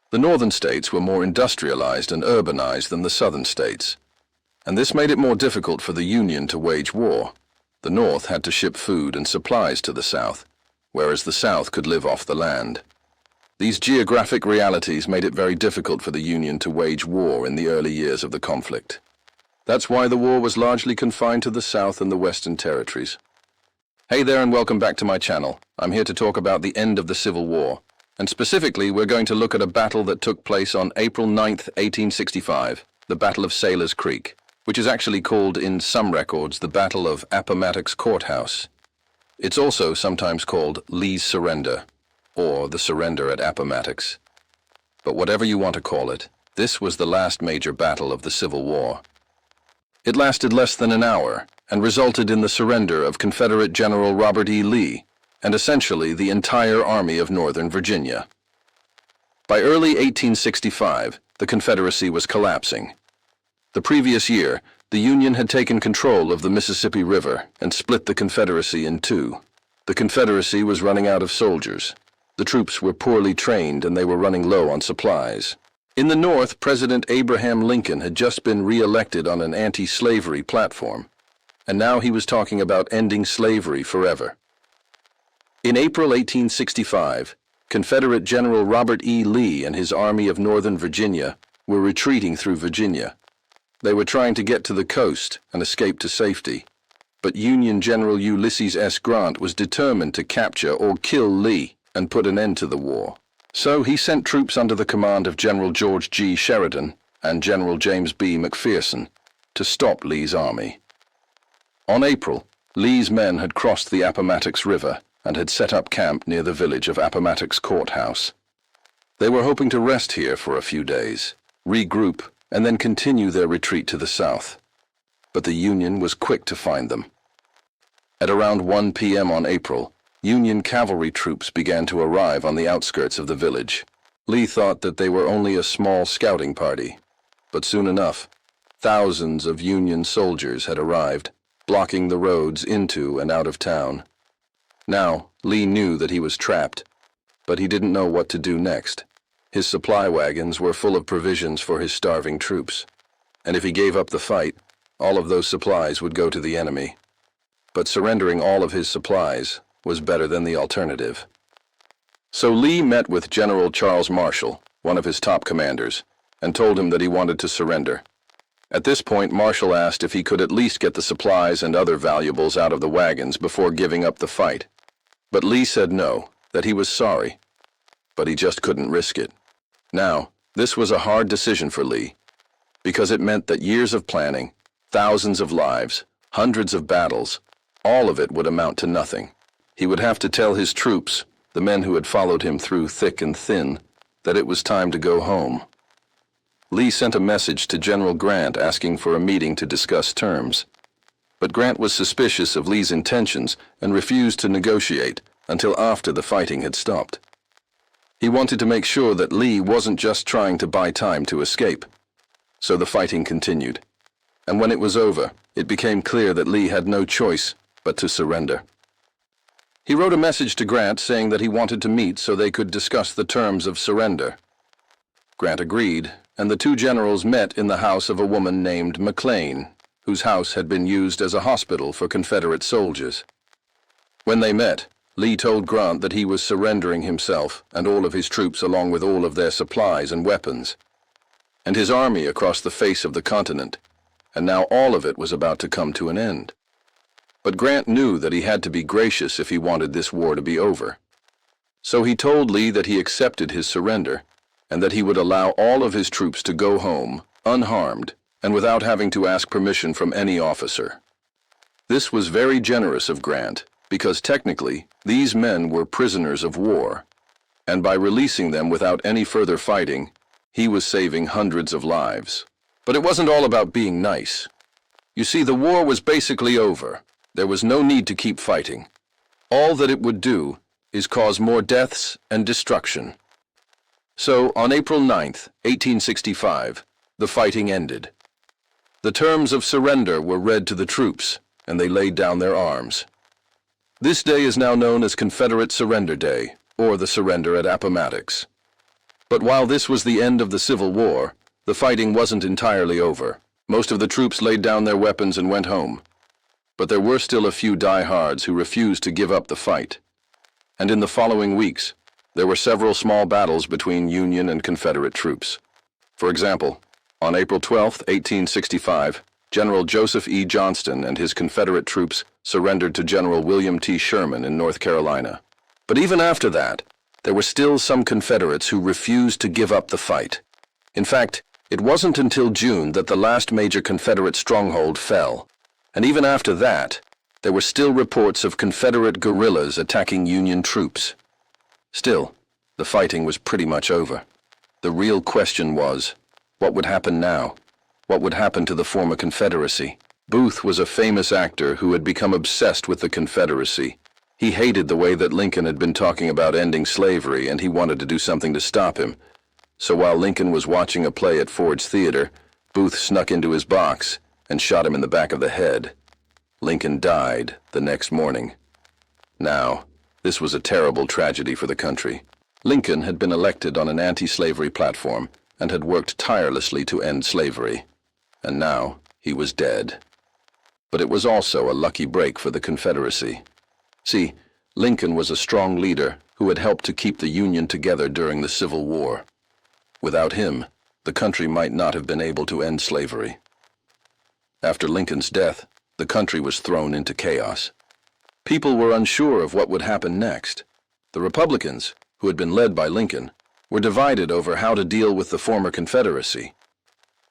The northern states were more industrialized and urbanized than the southern states, and this made it more difficult for the Union to wage war. The North had to ship food and supplies to the South, whereas the South could live off the land. These geographic realities made it very difficult for the Union to wage war in the early years of the conflict. That's why the war was largely confined to the South and the Western territories. Hey there, and welcome back to my channel. I'm here to talk about the end of the Civil War, and specifically we're going to look at a battle that took place on April 9th, 1865, the Battle of Sailor's Creek, which is actually called in some records the Battle of Appomattox Courthouse. It's also sometimes called Lee's Surrender, or the Surrender at Appomattox. But whatever you want to call it, this was the last major battle of the Civil War. It lasted less than an hour and resulted in the surrender of Confederate General Robert E. Lee and essentially the entire Army of Northern Virginia. By early 1865, the Confederacy was collapsing. The previous year, the Union had taken control of the Mississippi River and split the Confederacy in two. The Confederacy was running out of soldiers. The troops were poorly trained and they were running low on supplies. In the North, President Abraham Lincoln had just been re-elected on an anti-slavery platform, and now he was talking about ending slavery forever. In April 1865, Confederate General Robert E. Lee and his Army of Northern Virginia were retreating through Virginia. They were trying to get to the coast and escape to safety, but Union General Ulysses S. Grant was determined to capture or kill Lee and put an end to the war. So he sent troops under the command of General George G. Sheridan and General James B. McPherson to stop Lee's army. On April, Lee's men had crossed the Appomattox River and had set up camp near the village of Appomattox Courthouse. They were hoping to rest here for a few days, regroup, and then continue their retreat to the south. But the Union was quick to find them. At around 1 p.m. on April, Union cavalry troops began to arrive on the outskirts of the village. Lee thought that they were only a small scouting party, but soon enough, thousands of Union soldiers had arrived, blocking the roads into and out of town. Now, Lee knew that he was trapped, but he didn't know what to do next. His supply wagons were full of provisions for his starving troops, and if he gave up the fight, all of those supplies would go to the enemy. But surrendering all of his supplies was better than the alternative. So Lee met with General Charles Marshall, one of his top commanders, and told him that he wanted to surrender. At this point, Marshall asked if he could at least get the supplies and other valuables out of the wagons before giving up the fight. But Lee said no, that he was sorry, but he just couldn't risk it. Now, this was a hard decision for Lee, because it meant that years of planning, thousands of lives, hundreds of battles, all of it would amount to nothing. He would have to tell his troops, the men who had followed him through thick and thin, that it was time to go home. Lee sent a message to General Grant asking for a meeting to discuss terms. But Grant was suspicious of Lee's intentions and refused to negotiate until after the fighting had stopped. He wanted to make sure that Lee wasn't just trying to buy time to escape. So the fighting continued. And when it was over, it became clear that Lee had no choice but to surrender. He wrote a message to Grant saying that he wanted to meet so they could discuss the terms of surrender. Grant agreed, and the two generals met in the house of a woman named McLean, whose house had been used as a hospital for Confederate soldiers. When they met, Lee told Grant that he was surrendering himself and all of his troops along with all of their supplies and weapons, and his army across the face of the continent, and now all of it was about to come to an end. But Grant knew that he had to be gracious if he wanted this war to be over. So he told Lee that he accepted his surrender, and that he would allow all of his troops to go home, unharmed, and without having to ask permission from any officer. This was very generous of Grant, because technically, these men were prisoners of war, and by releasing them without any further fighting, he was saving hundreds of lives. But it wasn't all about being nice. You see, the war was basically over. There was no need to keep fighting. All that it would do is cause more deaths and destruction. So, on April 9th, 1865, the fighting ended. The terms of surrender were read to the troops, and they laid down their arms. This day is now known as Confederate Surrender Day, or the surrender at Appomattox. But while this was the end of the Civil War, the fighting wasn't entirely over. Most of the troops laid down their weapons and went home. But there were still a few diehards who refused to give up the fight. And in the following weeks, there were several small battles between Union and Confederate troops. For example, on April 12, 1865, General Joseph E. Johnston and his Confederate troops surrendered to General William T. Sherman in North Carolina. But even after that, there were still some Confederates who refused to give up the fight. In fact, it wasn't until June that the last major Confederate stronghold fell, and even after that, there were still reports of Confederate guerrillas attacking Union troops. Still, the fighting was pretty much over. The real question was, what would happen now? What would happen to the former Confederacy? Booth was a famous actor who had become obsessed with the Confederacy. He hated the way that Lincoln had been talking about ending slavery, and he wanted to do something to stop him. So while Lincoln was watching a play at Ford's Theater, Booth snuck into his box and shot him in the back of the head. Lincoln died the next morning. Now, this was a terrible tragedy for the country. Lincoln had been elected on an anti-slavery platform and had worked tirelessly to end slavery. And now, he was dead. But it was also a lucky break for the Confederacy. See, Lincoln was a strong leader who had helped to keep the Union together during the Civil War. Without him, the country might not have been able to end slavery. After Lincoln's death, the country was thrown into chaos. People were unsure of what would happen next. The Republicans, who had been led by Lincoln, were divided over how to deal with the former Confederacy.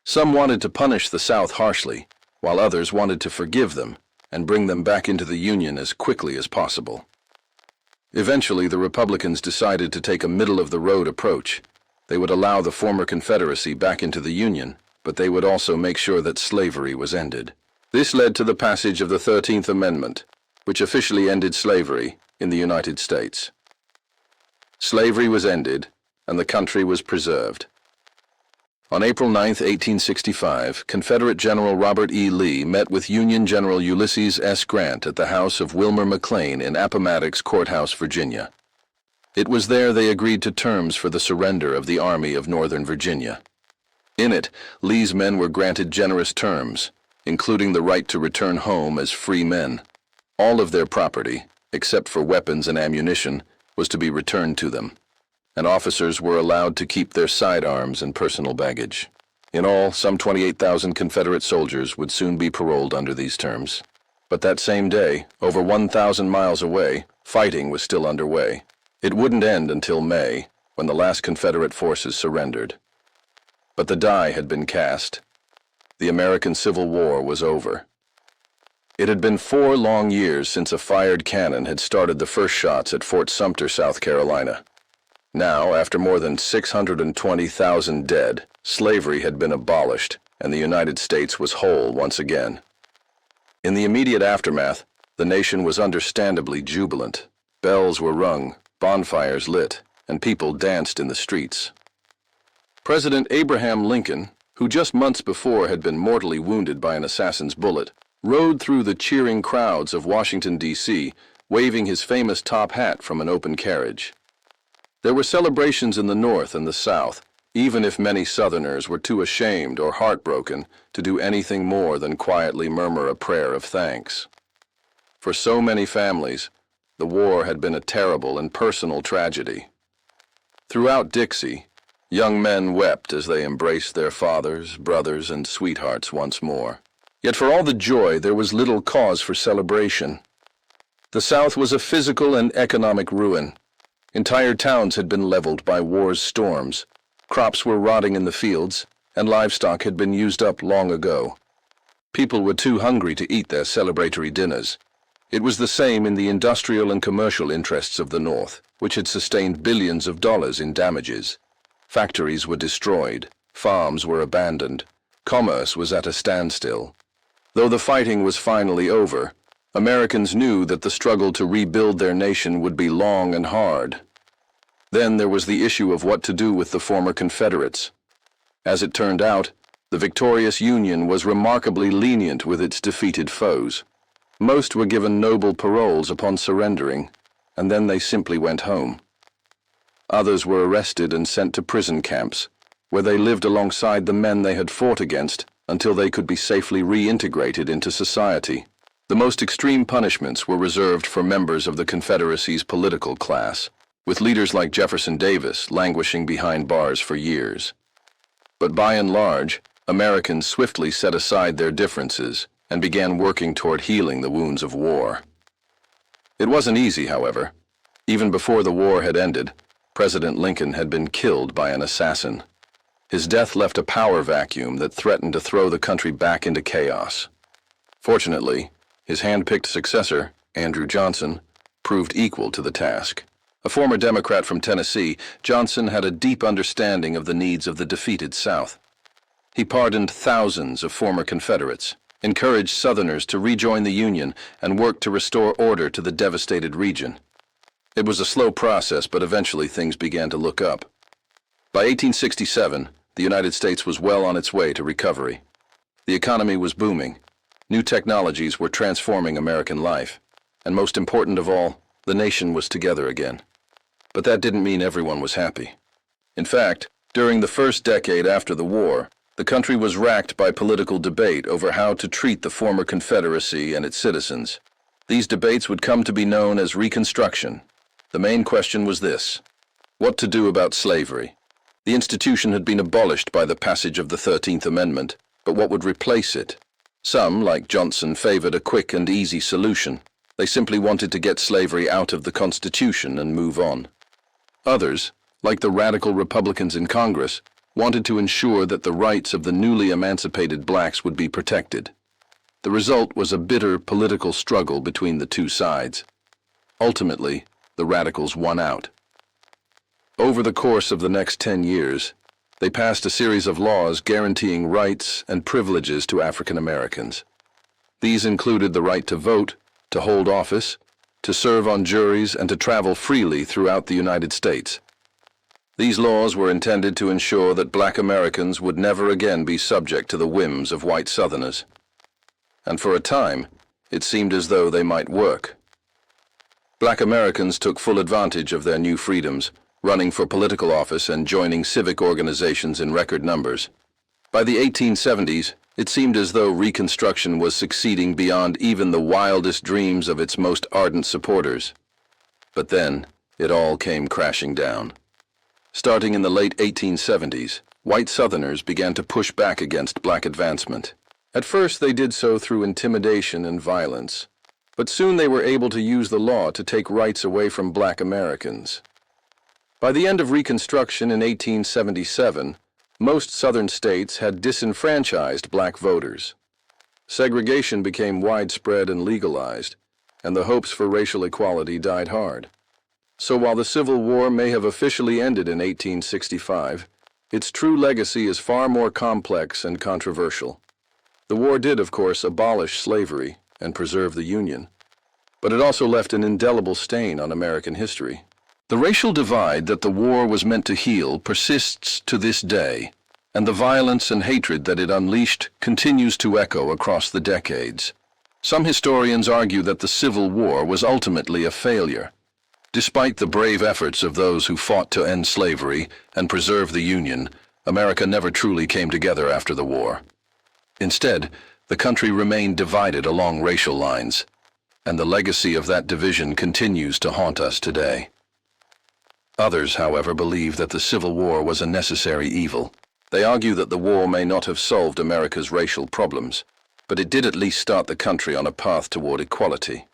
Some wanted to punish the South harshly, while others wanted to forgive them and bring them back into the Union as quickly as possible. Eventually, the Republicans decided to take a middle-of-the-road approach. They would allow the former Confederacy back into the Union, but they would also make sure that slavery was ended. This led to the passage of the 13th Amendment, which officially ended slavery in the United States. Slavery was ended, and the country was preserved. On April 9, 1865, Confederate General Robert E. Lee met with Union General Ulysses S. Grant at the house of Wilmer McLean in Appomattox Courthouse, Virginia. It was there they agreed to terms for the surrender of the Army of Northern Virginia. In it, Lee's men were granted generous terms, including the right to return home as free men. All of their property, except for weapons and ammunition, was to be returned to them, and officers were allowed to keep their sidearms and personal baggage. In all, some 28,000 Confederate soldiers would soon be paroled under these terms. But that same day, over 1,000 miles away, fighting was still underway. It wouldn't end until May, when the last Confederate forces surrendered. But the die had been cast. The American Civil War was over. It had been 4 long years since a fired cannon had started the first shots at Fort Sumter, South Carolina. Now, after more than 620,000 dead, slavery had been abolished, and the United States was whole once again. In the immediate aftermath, the nation was understandably jubilant. Bells were rung, bonfires lit, and people danced in the streets. President Abraham Lincoln, who just months before had been mortally wounded by an assassin's bullet, rode through the cheering crowds of Washington, D.C., waving his famous top hat from an open carriage. There were celebrations in the North and the South, even if many Southerners were too ashamed or heartbroken to do anything more than quietly murmur a prayer of thanks. For so many families, the war had been a terrible and personal tragedy. Throughout Dixie, young men wept as they embraced their fathers, brothers, and sweethearts once more. Yet for all the joy, there was little cause for celebration. The South was a physical and economic ruin. Entire towns had been leveled by war's storms. Crops were rotting in the fields, and livestock had been used up long ago. People were too hungry to eat their celebratory dinners. It was the same in the industrial and commercial interests of the North, which had sustained billions of dollars in damages. Factories were destroyed, farms were abandoned, commerce was at a standstill. Though the fighting was finally over, Americans knew that the struggle to rebuild their nation would be long and hard. Then there was the issue of what to do with the former Confederates. As it turned out, the victorious Union was remarkably lenient with its defeated foes. Most were given noble paroles upon surrendering, and then they simply went home. Others were arrested and sent to prison camps, where they lived alongside the men they had fought against until they could be safely reintegrated into society. The most extreme punishments were reserved for members of the Confederacy's political class, with leaders like Jefferson Davis languishing behind bars for years. But by and large, Americans swiftly set aside their differences and began working toward healing the wounds of war. It wasn't easy, however. Even before the war had ended, President Lincoln had been killed by an assassin. His death left a power vacuum that threatened to throw the country back into chaos. Fortunately, his hand-picked successor, Andrew Johnson, proved equal to the task. A former Democrat from Tennessee, Johnson had a deep understanding of the needs of the defeated South. He pardoned thousands of former Confederates, encouraged Southerners to rejoin the Union, and worked to restore order to the devastated region. It was a slow process, but eventually things began to look up. By 1867, the United States was well on its way to recovery. The economy was booming. New technologies were transforming American life. And most important of all, the nation was together again. But that didn't mean everyone was happy. In fact, during the first decade after the war, the country was racked by political debate over how to treat the former Confederacy and its citizens. These debates would come to be known as Reconstruction. The main question was this: what to do about slavery? The institution had been abolished by the passage of the 13th Amendment, but what would replace it? Some, like Johnson, favored a quick and easy solution. They simply wanted to get slavery out of the Constitution and move on. Others, like the radical Republicans in Congress, wanted to ensure that the rights of the newly emancipated blacks would be protected. The result was a bitter political struggle between the two sides. Ultimately, the radicals won out. Over the course of the next 10 years, they passed a series of laws guaranteeing rights and privileges to African Americans. These included the right to vote, to hold office, to serve on juries, and to travel freely throughout the United States. These laws were intended to ensure that Black Americans would never again be subject to the whims of white Southerners. And for a time, it seemed as though they might work. Black Americans took full advantage of their new freedoms, running for political office and joining civic organizations in record numbers. By the 1870s, it seemed as though Reconstruction was succeeding beyond even the wildest dreams of its most ardent supporters. But then, it all came crashing down. Starting in the late 1870s, white Southerners began to push back against black advancement. At first, they did so through intimidation and violence, but soon they were able to use the law to take rights away from Black Americans. By the end of Reconstruction in 1877, most Southern states had disenfranchised black voters. Segregation became widespread and legalized, and the hopes for racial equality died hard. So while the Civil War may have officially ended in 1865, its true legacy is far more complex and controversial. The war did, of course, abolish slavery and preserve the Union. but it also left an indelible stain on American history. The racial divide that the war was meant to heal persists to this day, and the violence and hatred that it unleashed continues to echo across the decades. Some historians argue that the Civil War was ultimately a failure. Despite the brave efforts of those who fought to end slavery and preserve the Union, America never truly came together after the war. Instead, the country remained divided along racial lines, and the legacy of that division continues to haunt us today. Others, however, believe that the Civil War was a necessary evil. They argue that the war may not have solved America's racial problems, but it did at least start the country on a path toward equality.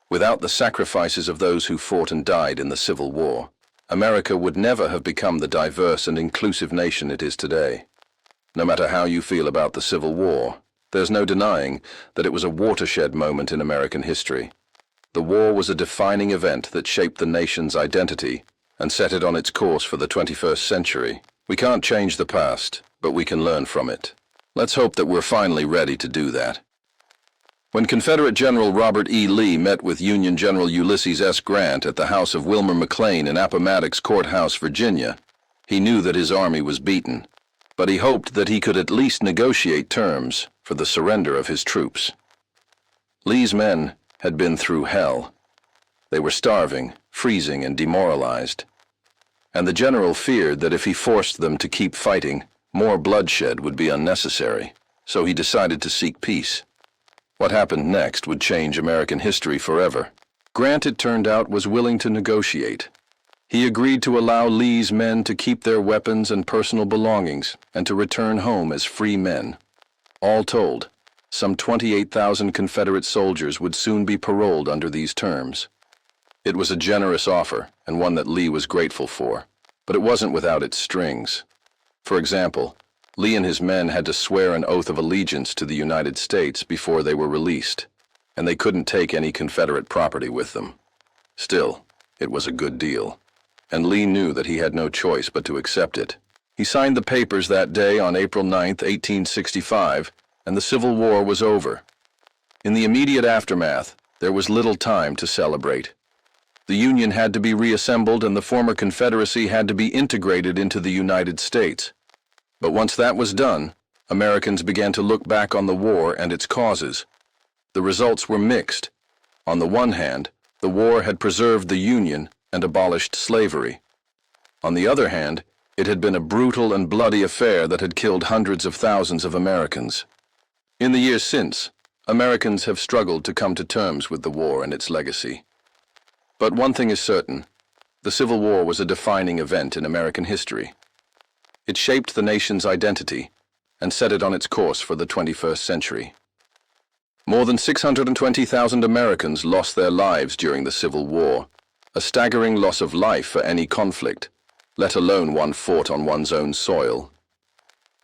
Without the sacrifices of those who fought and died in the Civil War, America would never have become the diverse and inclusive nation it is today. No matter how you feel about the Civil War, there's no denying that it was a watershed moment in American history. The war was a defining event that shaped the nation's identity and set it on its course for the 21st century. We can't change the past, but we can learn from it. Let's hope that we're finally ready to do that. When Confederate General Robert E. Lee met with Union General Ulysses S. Grant at the house of Wilmer McLean in Appomattox Courthouse, Virginia, he knew that his army was beaten, but he hoped that he could at least negotiate terms for the surrender of his troops. Lee's men had been through hell. They were starving, freezing, and demoralized, and the general feared that if he forced them to keep fighting, more bloodshed would be unnecessary, so he decided to seek peace. What happened next would change American history forever. Grant, it turned out, was willing to negotiate. He agreed to allow Lee's men to keep their weapons and personal belongings and to return home as free men. All told, some 28,000 Confederate soldiers would soon be paroled under these terms. It was a generous offer and one that Lee was grateful for, but it wasn't without its strings. For example, Lee and his men had to swear an oath of allegiance to the United States before they were released, and they couldn't take any Confederate property with them. Still, it was a good deal, and Lee knew that he had no choice but to accept it. He signed the papers that day on April 9, 1865, and the Civil War was over. In the immediate aftermath, there was little time to celebrate. The Union had to be reassembled and the former Confederacy had to be integrated into the United States. But once that was done, Americans began to look back on the war and its causes. The results were mixed. On the one hand, the war had preserved the Union and abolished slavery. On the other hand, it had been a brutal and bloody affair that had killed hundreds of thousands of Americans. In the years since, Americans have struggled to come to terms with the war and its legacy. But one thing is certain: the Civil War was a defining event in American history. It shaped the nation's identity and set it on its course for the 21st century. More than 620,000 Americans lost their lives during the Civil War, a staggering loss of life for any conflict, let alone one fought on one's own soil.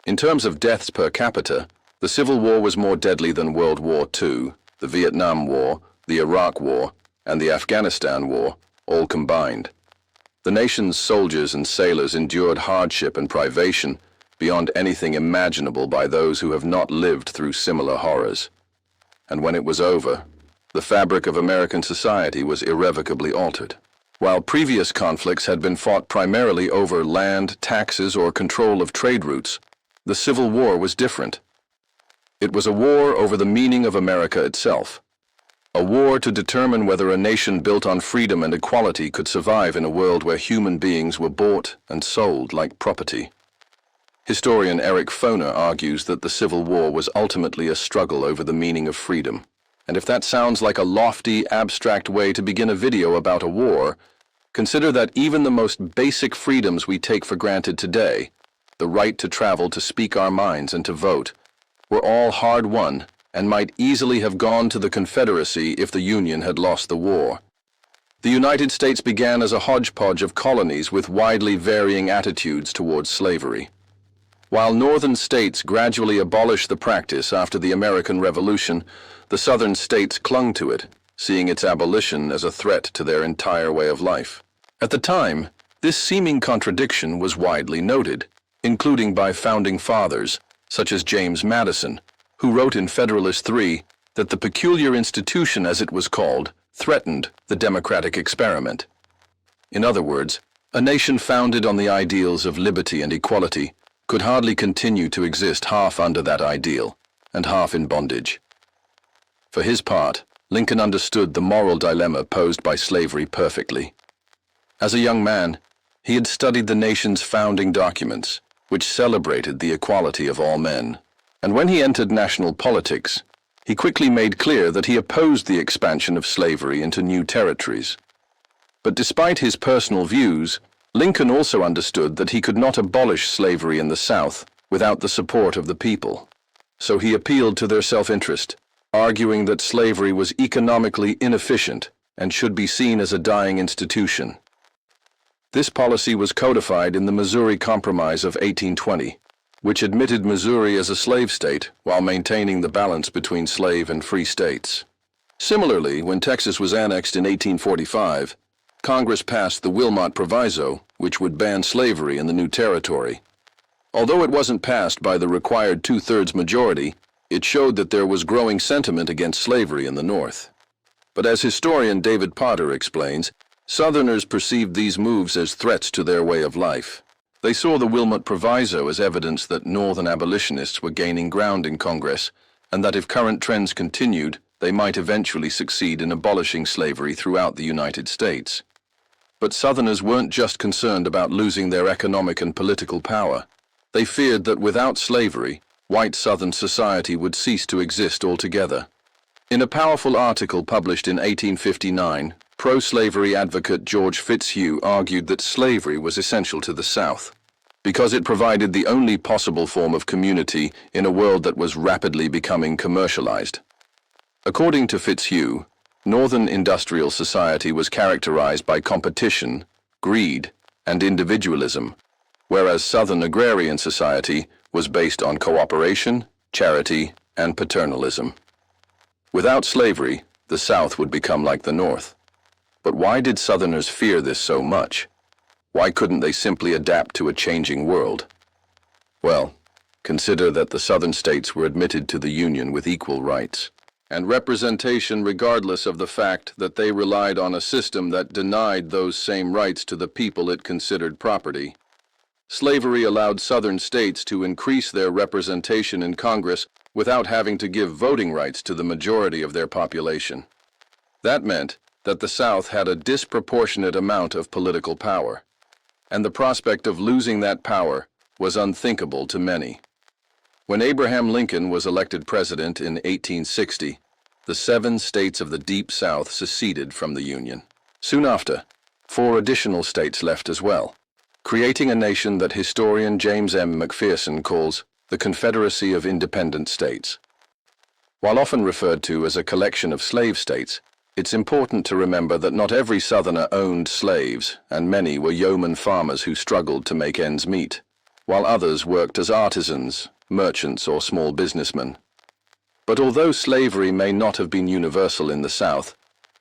In terms of deaths per capita, the Civil War was more deadly than World War II, the Vietnam War, the Iraq War, and the Afghanistan War, all combined. The nation's soldiers and sailors endured hardship and privation beyond anything imaginable by those who have not lived through similar horrors. And when it was over, the fabric of American society was irrevocably altered. While previous conflicts had been fought primarily over land, taxes, or control of trade routes, the Civil War was different. It was a war over the meaning of America itself. A war to determine whether a nation built on freedom and equality could survive in a world where human beings were bought and sold like property. Historian Eric Foner argues that the Civil War was ultimately a struggle over the meaning of freedom. And if that sounds like a lofty, abstract way to begin a video about a war, consider that even the most basic freedoms we take for granted today, the right to travel, to speak our minds, and to vote, were all hard-won and might easily have gone to the Confederacy if the Union had lost the war. The United States began as a hodgepodge of colonies with widely varying attitudes towards slavery. While northern states gradually abolished the practice after the American Revolution, the southern states clung to it, seeing its abolition as a threat to their entire way of life. At the time, this seeming contradiction was widely noted, including by founding fathers such as James Madison, who wrote in Federalist 3 that the peculiar institution, as it was called, threatened the democratic experiment. In other words, a nation founded on the ideals of liberty and equality could hardly continue to exist half under that ideal and half in bondage. For his part, Lincoln understood the moral dilemma posed by slavery perfectly. As a young man, he had studied the nation's founding documents, which celebrated the equality of all men. And when he entered national politics, he quickly made clear that he opposed the expansion of slavery into new territories. But despite his personal views, Lincoln also understood that he could not abolish slavery in the South without the support of the people. So he appealed to their self-interest, arguing that slavery was economically inefficient and should be seen as a dying institution. This policy was codified in the Missouri Compromise of 1820, which admitted Missouri as a slave state while maintaining the balance between slave and free states. Similarly, when Texas was annexed in 1845, Congress passed the Wilmot Proviso, which would ban slavery in the new territory. Although it wasn't passed by the required two-thirds majority, it showed that there was growing sentiment against slavery in the North. But as historian David Potter explains, Southerners perceived these moves as threats to their way of life. They saw the Wilmot Proviso as evidence that Northern abolitionists were gaining ground in Congress, and that if current trends continued, they might eventually succeed in abolishing slavery throughout the United States. But Southerners weren't just concerned about losing their economic and political power. They feared that without slavery, white Southern society would cease to exist altogether. In a powerful article published in 1859, pro-slavery advocate George Fitzhugh argued that slavery was essential to the South, because it provided the only possible form of community in a world that was rapidly becoming commercialized. According to Fitzhugh, Northern industrial society was characterized by competition, greed, and individualism, whereas Southern agrarian society was based on cooperation, charity, and paternalism. Without slavery, the South would become like the North. But why did Southerners fear this so much? Why couldn't they simply adapt to a changing world? Well, consider that the Southern states were admitted to the Union with equal rights and representation regardless of the fact that they relied on a system that denied those same rights to the people it considered property. Slavery allowed Southern states to increase their representation in Congress without having to give voting rights to the majority of their population. That meant that the South had a disproportionate amount of political power, and the prospect of losing that power was unthinkable to many. When Abraham Lincoln was elected president in 1860, the 7 states of the Deep South seceded from the Union. Soon after, 4 additional states left as well, creating a nation that historian James M. McPherson calls the Confederacy of Independent States. While often referred to as a collection of slave states, it's important to remember that not every Southerner owned slaves, and many were yeoman farmers who struggled to make ends meet, while others worked as artisans, merchants, or small businessmen. But although slavery may not have been universal in the South,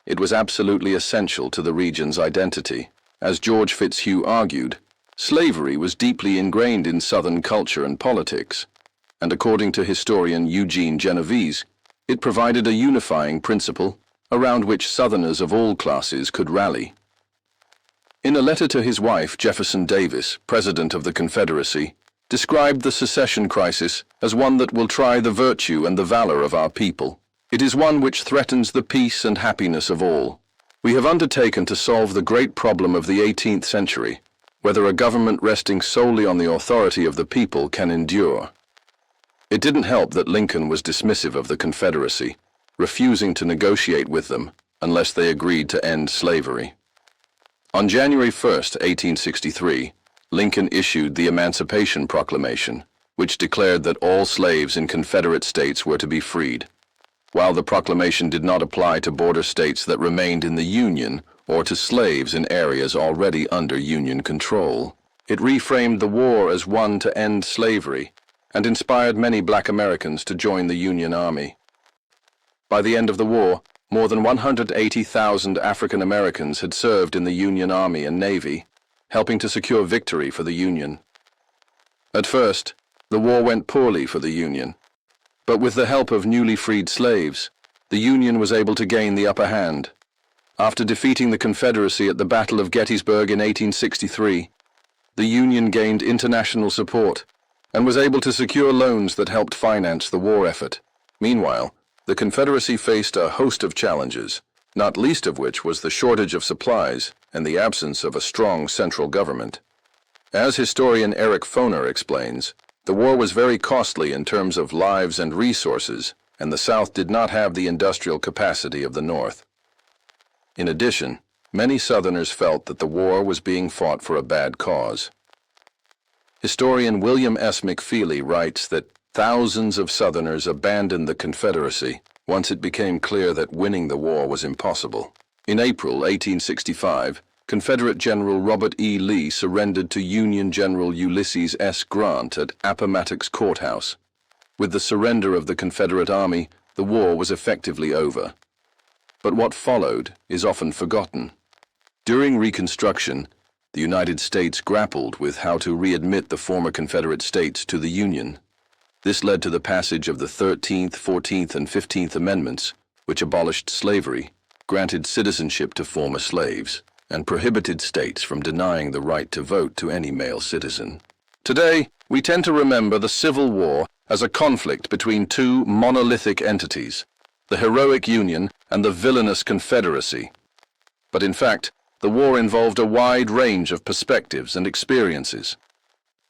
it was absolutely essential to the region's identity. As George Fitzhugh argued, slavery was deeply ingrained in Southern culture and politics, and according to historian Eugene Genovese, it provided a unifying principle around which Southerners of all classes could rally. In a letter to his wife, Jefferson Davis, President of the Confederacy, described the secession crisis as one that will try the virtue and the valor of our people. It is one which threatens the peace and happiness of all. We have undertaken to solve the great problem of the 18th century, whether a government resting solely on the authority of the people can endure. It didn't help that Lincoln was dismissive of the Confederacy, refusing to negotiate with them unless they agreed to end slavery. On January 1, 1863, Lincoln issued the Emancipation Proclamation, which declared that all slaves in Confederate states were to be freed. While the proclamation did not apply to border states that remained in the Union or to slaves in areas already under Union control, it reframed the war as one to end slavery and inspired many Black Americans to join the Union Army. By the end of the war, more than 180,000 African Americans had served in the Union Army and Navy, helping to secure victory for the Union. At first, the war went poorly for the Union, but with the help of newly freed slaves, the Union was able to gain the upper hand. After defeating the Confederacy at the Battle of Gettysburg in 1863, the Union gained international support and was able to secure loans that helped finance the war effort. Meanwhile, the Confederacy faced a host of challenges, not least of which was the shortage of supplies and the absence of a strong central government. As historian Eric Foner explains, the war was very costly in terms of lives and resources, and the South did not have the industrial capacity of the North. In addition, many Southerners felt that the war was being fought for a bad cause. Historian William S. McFeely writes that thousands of Southerners abandoned the Confederacy once it became clear that winning the war was impossible. In April 1865, Confederate General Robert E. Lee surrendered to Union General Ulysses S. Grant at Appomattox Courthouse. With the surrender of the Confederate Army, the war was effectively over. But what followed is often forgotten. During Reconstruction, the United States grappled with how to readmit the former Confederate states to the Union. This led to the passage of the 13th, 14th, and 15th Amendments, which abolished slavery, granted citizenship to former slaves, and prohibited states from denying the right to vote to any male citizen. Today, we tend to remember the Civil War as a conflict between two monolithic entities, the heroic Union and the villainous Confederacy. But in fact, the war involved a wide range of perspectives and experiences.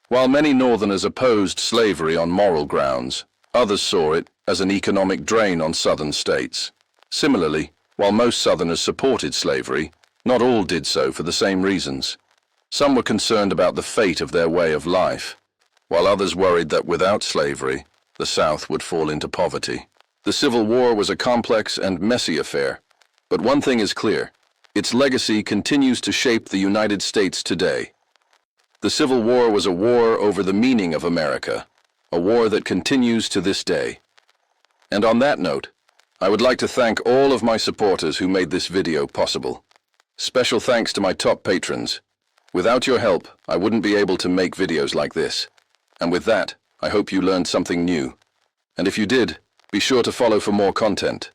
While many Northerners opposed slavery on moral grounds, others saw it as an economic drain on Southern states. Similarly, while most Southerners supported slavery, not all did so for the same reasons. Some were concerned about the fate of their way of life, while others worried that without slavery, the South would fall into poverty. The Civil War was a complex and messy affair, but one thing is clear: its legacy continues to shape the United States today. The Civil War was a war over the meaning of America, a war that continues to this day. And on that note, I would like to thank all of my supporters who made this video possible. Special thanks to my top patrons. Without your help, I wouldn't be able to make videos like this. And with that, I hope you learned something new. And if you did, be sure to follow for more content.